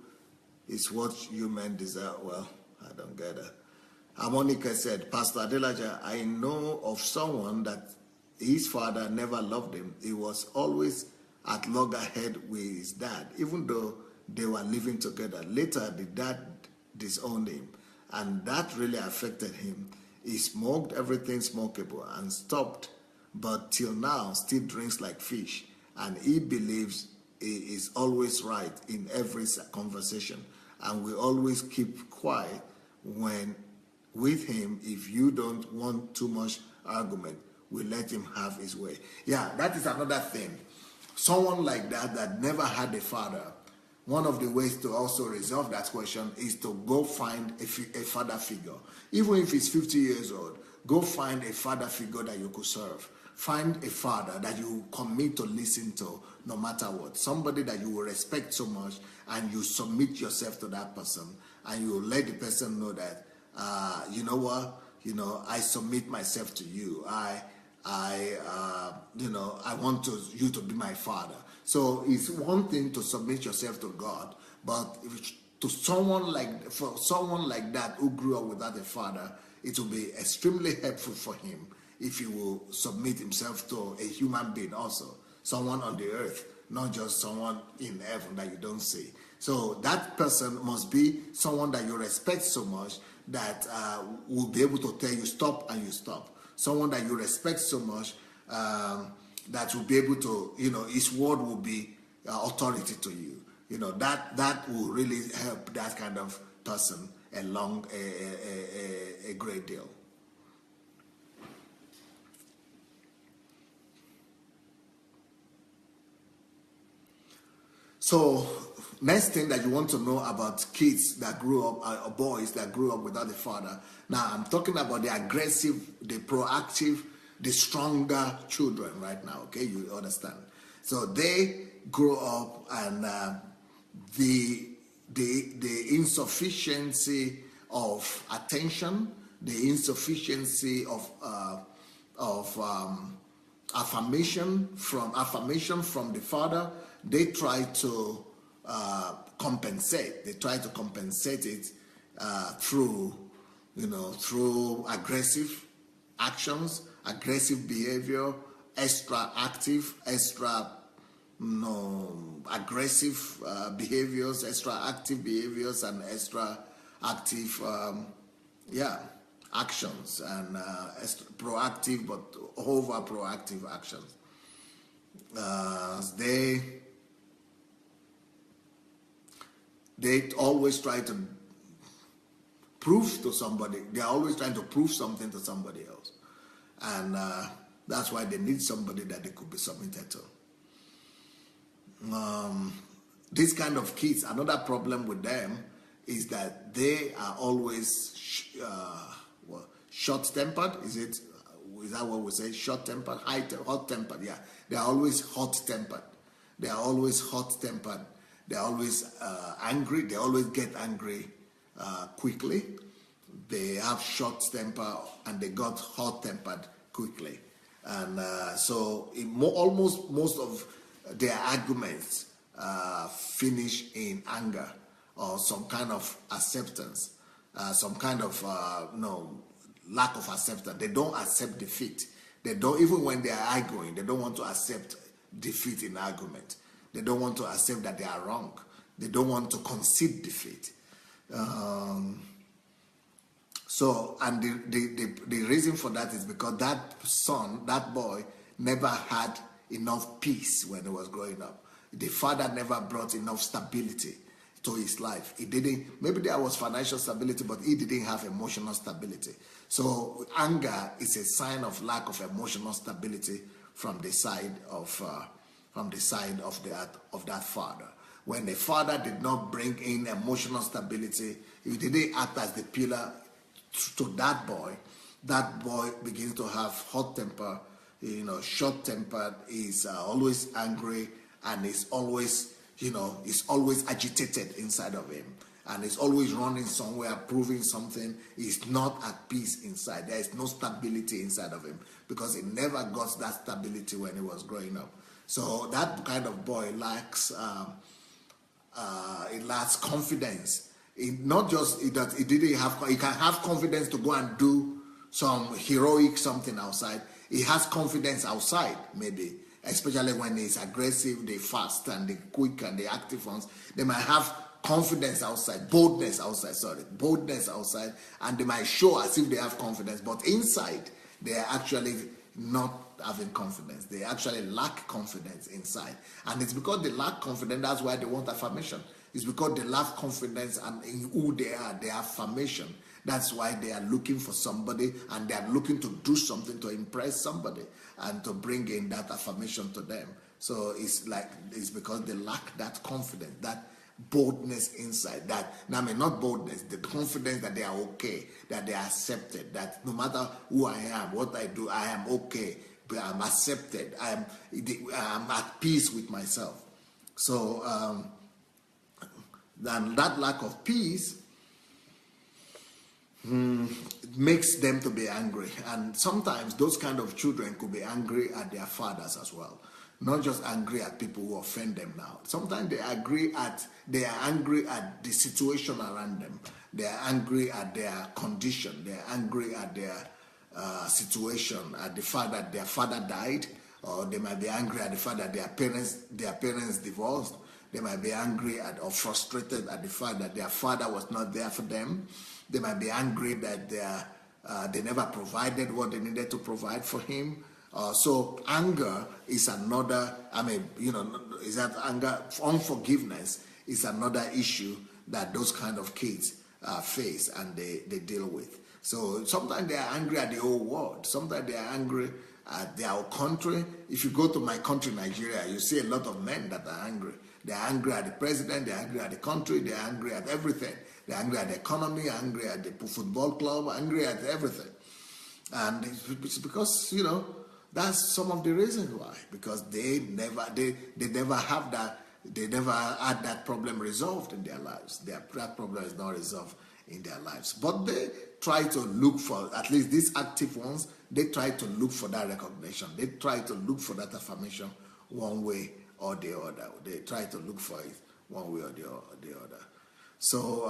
is what you men desire. Well, I don't get it. Harmonica said, Pastor Adelaja, I know of someone that his father never loved him. He was always at loggerhead with his dad, even though they were living together. Later, the dad disowned him, and that really affected him. He smoked everything smokable and stopped, but till now still drinks like fish, and he believes he is always right in every conversation, and we always keep quiet when with him. If you don't want too much argument, we let him have his way. Yeah, that is another thing. Someone like that never had a father, one of the ways to also resolve that question is to go find a father figure. Even if it's 50 years old, go find a father figure that you could serve. Find a father that you commit to listen to no matter what. Somebody that you will respect so much, and you submit yourself to that person, and you let the person know that, you know what, I submit myself to you. I want you to be my father. So it's one thing to submit yourself to God, but for someone like that who grew up without a father, it will be extremely helpful for him if he will submit himself to a human being also, someone on the earth, not just someone in heaven that you don't see. So that person must be someone that you respect so much that will be able to tell you stop, and you stop. Someone that you respect so much that will be able to, his word will be authority to you. That will really help that kind of person along a great deal. So next thing that you want to know about kids that grew up, or boys that grew up without a father. Now I'm talking about the aggressive, the proactive, the stronger children right now. Okay, you understand? So they grow up, and the insufficiency of attention, the insufficiency of affirmation from the father, they try to compensate. They try to compensate it through aggressive actions, aggressive behavior, aggressive behaviors, extra active behaviors, and extra active actions, and proactive but over proactive actions. They always try to prove to somebody. They're always trying to prove something to somebody else, and that's why they need somebody that they could be submitted to. These kind of kids, another problem with them is that they are always short-tempered. Is that what we say? Short-tempered, hot-tempered. Yeah, they are always hot-tempered. They are always hot-tempered. They are always angry. They always get angry quickly. They have short temper, and they got hot-tempered quickly. And so almost most of their arguments finish in anger or some kind of acceptance, some kind of lack of acceptance. They don't accept defeat. They don't, even when they are arguing, they don't want to accept defeat in argument. They don't want to accept that they are wrong. They don't want to concede defeat. So, and the reason for that is because that boy, never had enough peace when he was growing up. The father never brought enough stability to his life. Maybe there was financial stability, but he didn't have emotional stability. So anger is a sign of lack of emotional stability from the side of that father. When the father did not bring in emotional stability, he didn't act as the pillar to that boy begins to have hot temper, short-tempered, is always angry, and is always agitated inside of him, and is always running somewhere, proving something. He's not at peace inside. There is no stability inside of him because he never got that stability when he was growing up. So that kind of boy lacks confidence. Not just that he didn't have, he can have confidence to go and do some heroic something outside. He has confidence outside, maybe, especially when he's aggressive, they fast and they quick and they active ones. They might have confidence outside, boldness outside, and they might show as if they have confidence, but inside they are actually not having confidence. They actually lack confidence inside, and it's because they lack confidence. That's why they want affirmation. It's because they lack confidence and in who they are, their affirmation. That's why they are looking for somebody, and they are looking to do something to impress somebody and to bring in that affirmation to them. So it's because they lack that confidence, that boldness inside. Not boldness, the confidence that they are okay, that they are accepted, that no matter who I am, what I do, I am okay. I'm accepted, I'm at peace with myself. So then that lack of peace makes them to be angry. And sometimes those kind of children could be angry at their fathers as well. Not just angry at people who offend them now. Sometimes they are angry at the situation around them. They are angry at their condition. They are angry at their situation, at the fact that their father died, or they might be angry at the fact that their parents divorced. They might be angry at or frustrated at the fact that their father was not there for them. They might be angry that they never provided what they needed to provide for him. So anger is another, is that anger, unforgiveness is another issue that those kind of kids face and they deal with. So sometimes they are angry at the whole world. Sometimes they are angry at their country. If you go to my country, Nigeria, you see a lot of men that are angry. They are angry at the president, they are angry at the country, they are angry at everything. They are angry at the economy, angry at the football club, angry at everything. And it's because, that's some of the reasons why. Because they never have that, they never had that problem resolved in their lives. That problem is not resolved in their lives. But they try to look for, at least these active ones, they try to look for that recognition. They try to look for that affirmation one way or the other. They try to look for it one way or the other. So,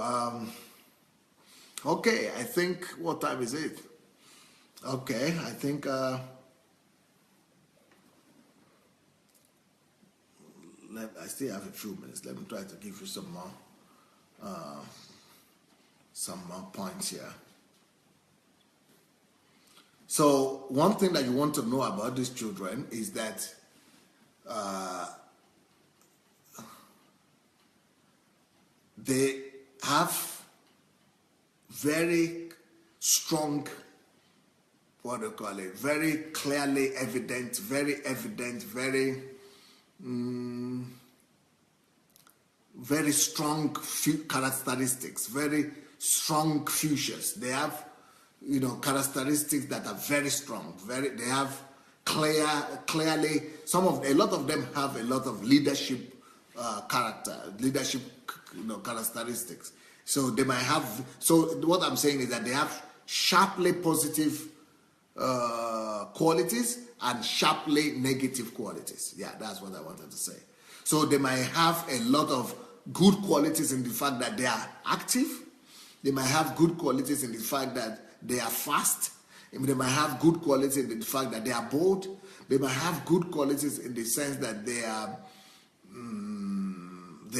okay, I think, what time is it? Okay, I think, I still have a few minutes. Let me try to give you some more points here. So one thing that you want to know about these children is that they have very strong, very clearly evident, very strong characteristics, very strong futures. They have, characteristics that are very strong. They have clearly. A lot of them have a lot of leadership characteristics. So they might have. So what I'm saying is that they have sharply positive qualities and sharply negative qualities. Yeah, that's what I wanted to say. So they might have a lot of good qualities in the fact that they are active. They might have good qualities in the fact that they are fast. They might have good qualities in the fact that they are bold. They might have good qualities in the sense that they are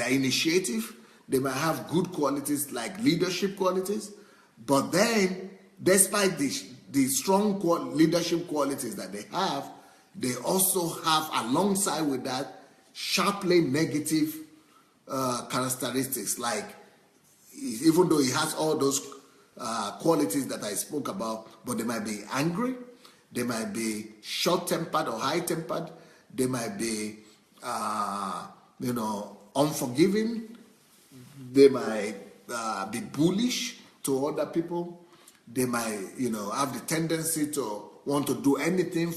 initiative. They might have good qualities like leadership qualities. But then, despite the strong leadership qualities that they have, they also have, alongside with that, sharply negative characteristics. Like, even though he has all those qualities that I spoke about, but they might be angry, they might be short-tempered or high-tempered, they might be, unforgiving, they might be bullish to other people, they might, have the tendency to want to do anything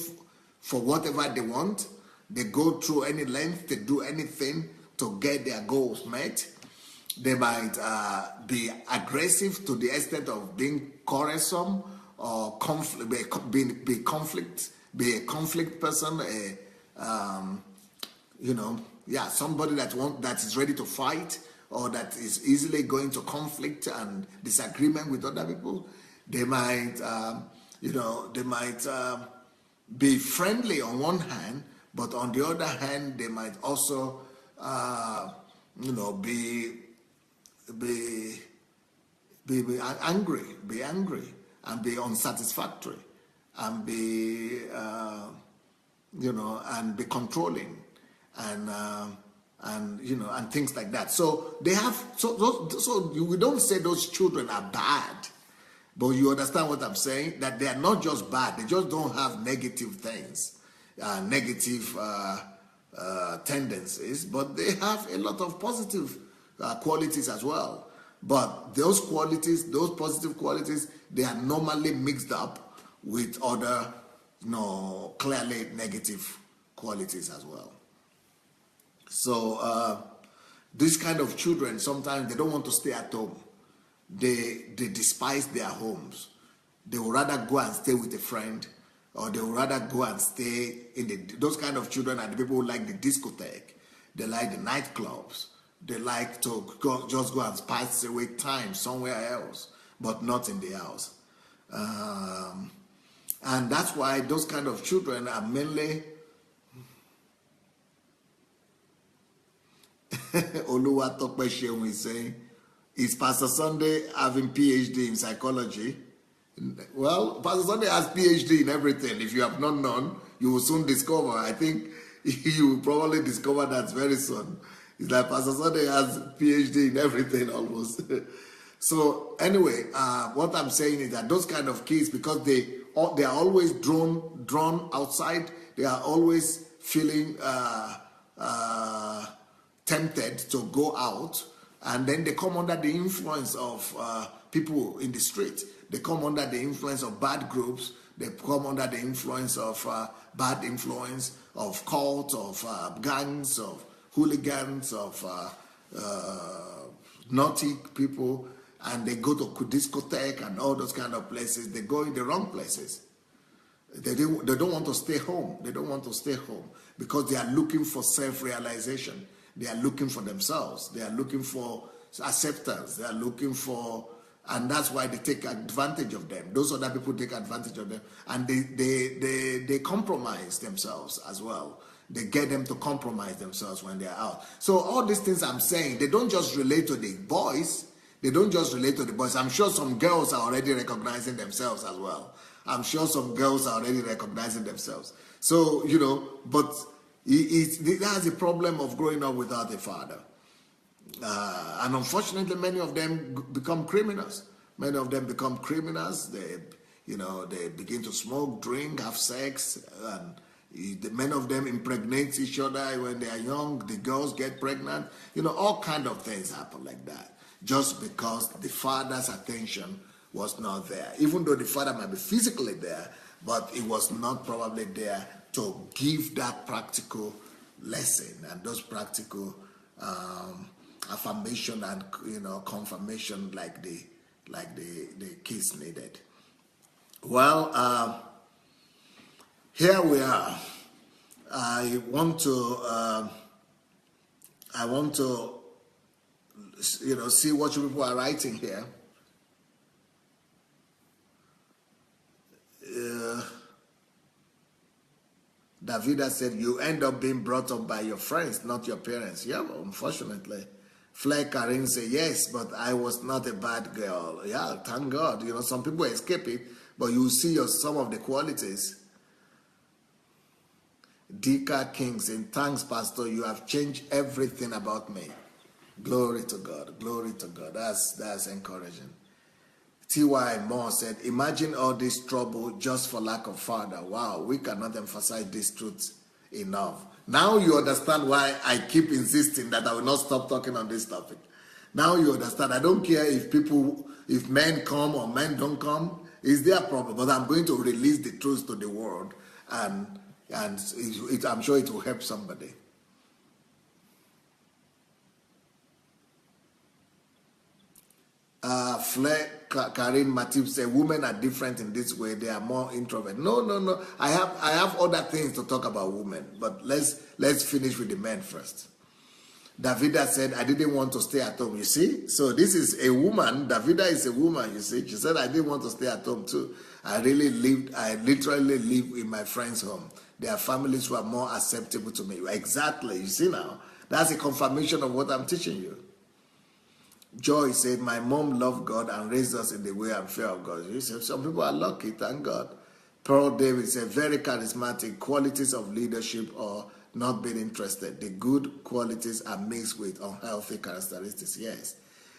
for whatever they want. They go through any length, they do anything to get their goals met. They might be aggressive to the extent of being quarrelsome or be a conflict person, somebody that is ready to fight or that is easily going to conflict and disagreement with other people. They might, be friendly on one hand, but on the other hand, they might also, be angry and be unsatisfactory and be and be controlling and things like that. So they have so we don't say those children are bad, but you understand what I'm saying, that they are not just bad, they just don't have negative things, negative tendencies, but they have a lot of positive qualities as well. But those qualities, those positive qualities, they are normally mixed up with other clearly negative qualities as well. So these kind of children, sometimes they don't want to stay at home. They despise their homes. They would rather go and stay with a friend, or they would rather go and stay in those kind of children are the people who like the discotheque. They like the nightclubs. They like to just go and pass away time somewhere else, but not in the house. And that's why those kind of children are mainly Oluwatope Sheung is saying, is Pastor Sunday having PhD in psychology? Well, Pastor Sunday has PhD in everything. If you have not known, you will soon discover. I think you will probably discover that very soon. It's like Pastor Sunday has PhD in everything almost. So anyway, what I'm saying is that those kind of kids, because they are always drawn outside, they are always feeling tempted to go out, and then they come under the influence of people in the street. They come under the influence of bad groups. They come under the influence of bad influence of cults, of gangs, of hooligans, of naughty people, and they go to discotheque and all those kind of places. They go in the wrong places. They don't want to stay home. They don't want to stay home because they are looking for self-realization. They are looking for themselves. They are looking for acceptance. They are looking for, and that's why they take advantage of them. Those other people take advantage of them, and they compromise themselves as well. They get them to compromise themselves when they are out. So all these things I'm saying, they don't just relate to the boys. They don't just relate to the boys. I'm sure some girls are already recognizing themselves as well. I'm sure some girls are already recognizing themselves. So, but that's a problem of growing up without a father. And unfortunately, many of them become criminals. Many of them become criminals. They begin to smoke, drink, have sex, and many of them impregnate each other when they are young. The girls get pregnant. All kind of things happen like that, just because the father's attention was not there. Even though the father might be physically there, but it was not probably there to give that practical lesson and those practical affirmation and confirmation like the kids needed. Well, here we are. I want to see what you people are writing here. Davida said, you end up being brought up by your friends, not your parents. Yeah, well, unfortunately. Flair Karin said, yes, but I was not a bad girl. Yeah, thank God. Some people escape it, but you see some of the qualities. Dika King saying, thanks, Pastor. You have changed everything about me. Glory to God. Glory to God. That's encouraging. T.Y. Moore said, imagine all this trouble just for lack of father. Wow, we cannot emphasize this truth enough. Now you understand why I keep insisting that I will not stop talking on this topic. Now you understand. I don't care if men come or men don't come. It's their problem. But I'm going to release the truth to the world. And I'm sure it will help somebody. Flair Karin Matip said, women are different in this way. They are more introvert. No. I have other things to talk about women, but let's finish with the men first. Davida said, I didn't want to stay at home. You see? So this is a woman. Davida is a woman, you see. She said, I didn't want to stay at home too. I literally live in my friend's home. There are families who are more acceptable to me. Exactly. You see now? That's a confirmation of what I'm teaching you. Joy said, my mom loved God and raised us in the way and fear of God. You see, some people are lucky, thank God. Pearl David said, very charismatic, qualities of leadership or not being interested. The good qualities are mixed with unhealthy characteristics. Yes.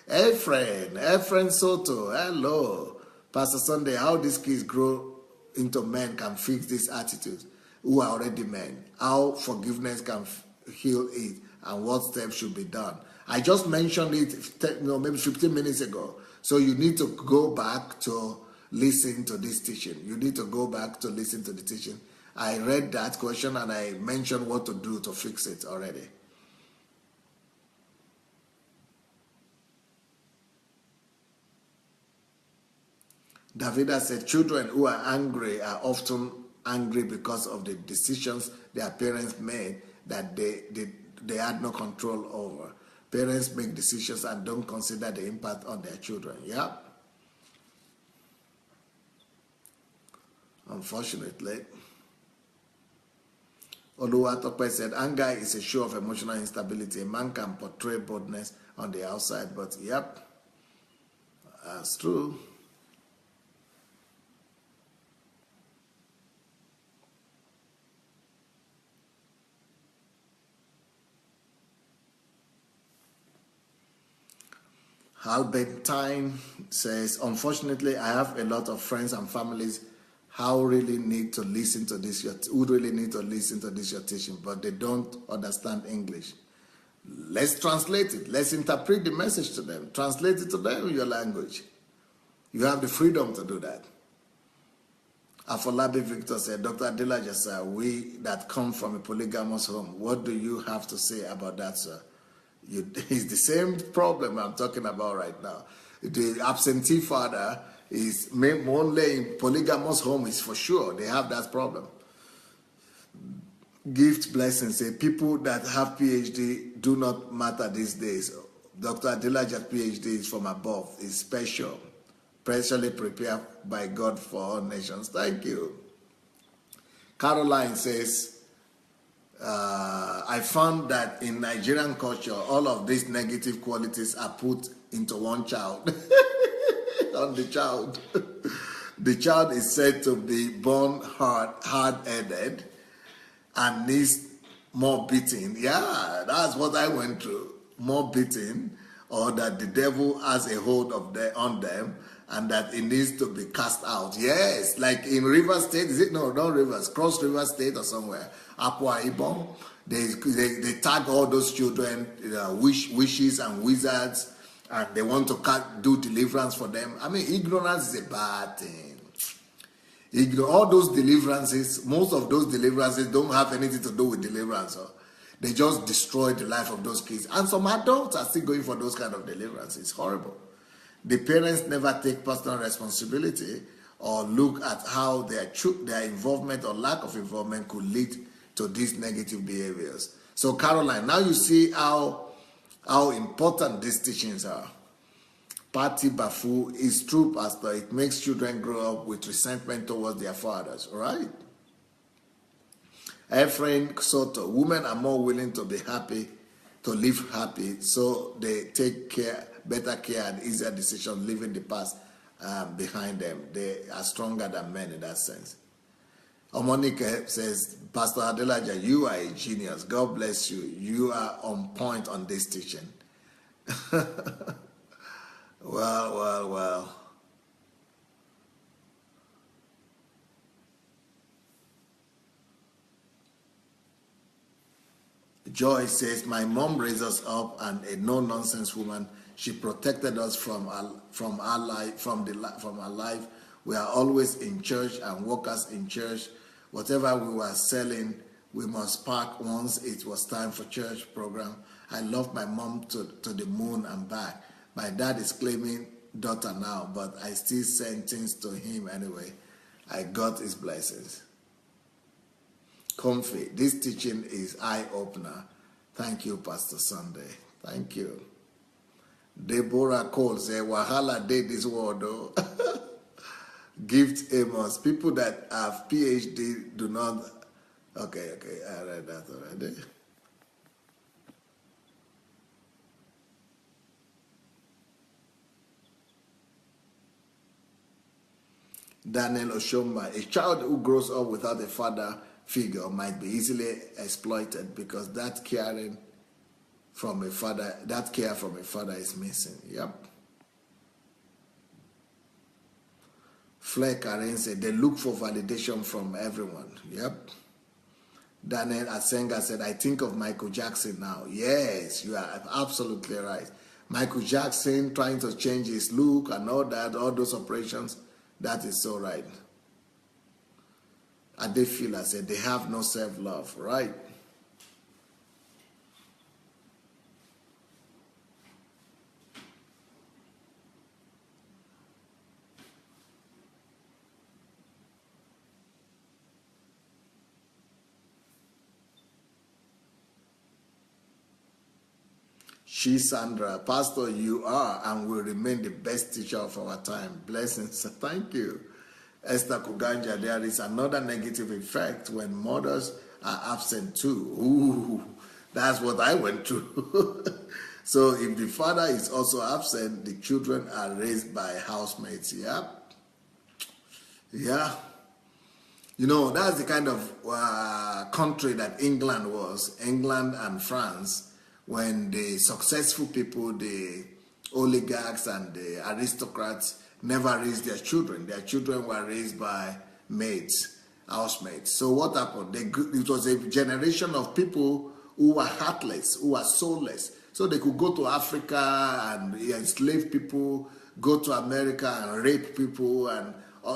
Efren Soto, hello. Pastor Sunday, how these kids grow into men can fix these attitudes who are already men. How forgiveness can heal it and what steps should be done. I just mentioned it maybe 15 minutes ago. So you need to go back to listen to this teaching. You need to go back to listen to the teaching. I read that question and I mentioned what to do to fix it already. Davida said, children who are angry are often angry because of the decisions their parents made that they had no control over. Parents make decisions and don't consider the impact on their children. Yeah. Unfortunately. Oluwatope said, anger is a show of emotional instability. A man can portray boldness on the outside, but yep, that's true. Albertine says, unfortunately, I have a lot of friends and families who really need to listen to this your teaching, but they don't understand English. Let's translate it. Let's interpret the message to them. Translate it to them in your language. You have the freedom to do that. Afolabi Victor said, Dr. Adelaja, sir, we that come from a polygamous home, what do you have to say about that, sir? It's the same problem I'm talking about right now. The absentee father is only in polygamous home is for sure. They have that problem. Gift blessings say people that have PhD do not matter these days. Dr. Adelaja's PhD is from above. It's special. Specially prepared by God for all nations. Thank you. Caroline says, I found that in Nigerian culture, all of these negative qualities are put into one child. On the child. The child is said to be born hard-headed and needs more beating. Yeah, that's what I went through. More beating, or that the devil has a hold on them and that it needs to be cast out. Yes, like in River State, is it? No, not Rivers, Cross River State or somewhere. Akwa Ibom, they tag all those children, wishes and wizards, and they want to do deliverance for them. I mean, ignorance is a bad thing. All those deliverances, most of those deliverances don't have anything to do with deliverance. Huh? They just destroy the life of those kids. And some adults are still going for those kind of deliverances. It's horrible. The parents never take personal responsibility or look at how their involvement or lack of involvement could lead to these negative behaviors. So Caroline, now you see how important these teachings are. Patti Bafu is true, Pastor. It makes children grow up with resentment towards their fathers, right? Ephraim Soto, women are more willing to be happy, to live happy, so they take better care and easier decisions, leaving the past behind them. They are stronger than men in that sense. Omonika says, Pastor Adelaja, you are a genius. God bless you. You are on point on this teaching. Well. Joy says, my mom raised us up and a no-nonsense woman. She protected us from our life. We are always in church and workers in church. Whatever we were selling, we must park once it was time for church program. I love my mom to the moon and back. My dad is claiming daughter now, but I still send things to him anyway. I got his blessings. Comfy, this teaching is eye-opener. Thank you, Pastor Sunday. Thank you. Deborah Cole said, Wahala did this word though. Gift Amos. People that have PhD do not. Okay, I read that already. Daniel Oshomba, a child who grows up without a father figure might be easily exploited because that care from a father is missing. Yep. Fleck Karen said they look for validation from everyone. Yep. Daniel Asenga said, I think of Michael Jackson now. Yes, you are absolutely right. Michael Jackson trying to change his look and all that, all those operations. That is so right. And they feel as if they have no self-love, right? She, Sandra, Pastor, you are and will remain the best teacher of our time. Blessings. Thank you. Esther Kuganja, there is another negative effect when mothers are absent too. Ooh, that's what I went through. So if the father is also absent, the children are raised by housemates. Yeah. Yeah. You know, that's the kind of country that England was, England and France, when the successful people, the oligarchs and the aristocrats never raised their children. Their children were raised by maids, housemates. So what happened? It was a generation of people who were heartless, who were soulless. So they could go to Africa and enslave people, go to America and rape people, and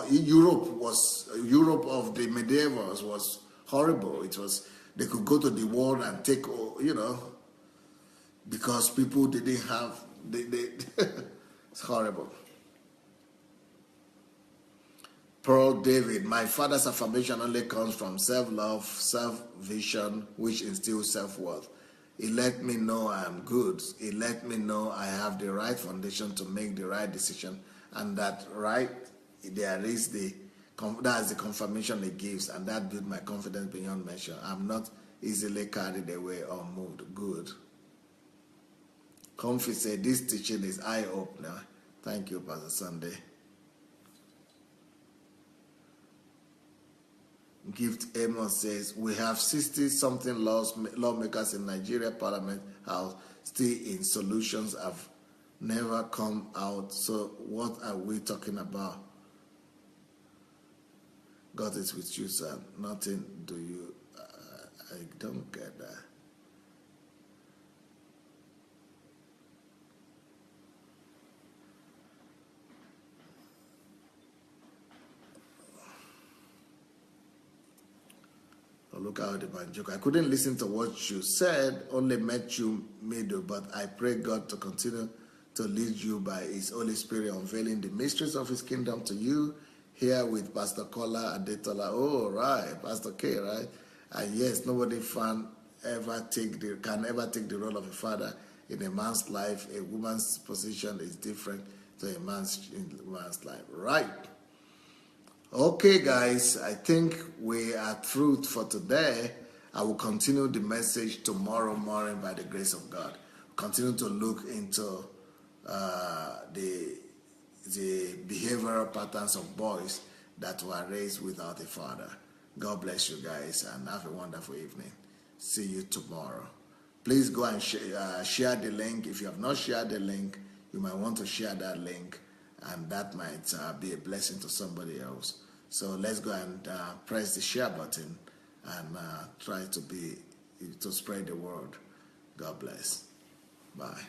Europe of the medievals was horrible. It was, they could go to the world and take, because people didn't have, it's horrible. Pearl David, my father's affirmation only comes from self-love, self-vision, which instills self-worth. He let me know I am good. He let me know I have the right foundation to make the right decision, and that that's the confirmation it gives, and that built my confidence beyond measure. I'm not easily carried away or moved. Good. Comfy said, this teaching is eye-opener. Thank you, Pastor Sunday. Gift Amos says, we have 60-something lawmakers in Nigeria Parliament House still in solutions have never come out. So what are we talking about? God is with you, sir. Nothing do you... I don't get that. Look out the Banjoka. I couldn't listen to what you said, only met you middle, but I pray God to continue to lead you by His Holy Spirit, unveiling the mysteries of His kingdom to you, here with Pastor Kola Adetola. Oh, right, Pastor K, right? And yes, nobody can ever take the role of a father in a man's life. A woman's position is different to a man's life, right? Okay, guys, I think we are through for today. I will continue the message tomorrow morning by the grace of God. Continue to look into the behavioral patterns of boys that were raised without a father. God bless you guys and have a wonderful evening. See you tomorrow. Please go and share the link. If you have not shared the link, you might want to share that link, and that might be a blessing to somebody else. So let's go and press the share button and try to spread the word. God bless. Bye.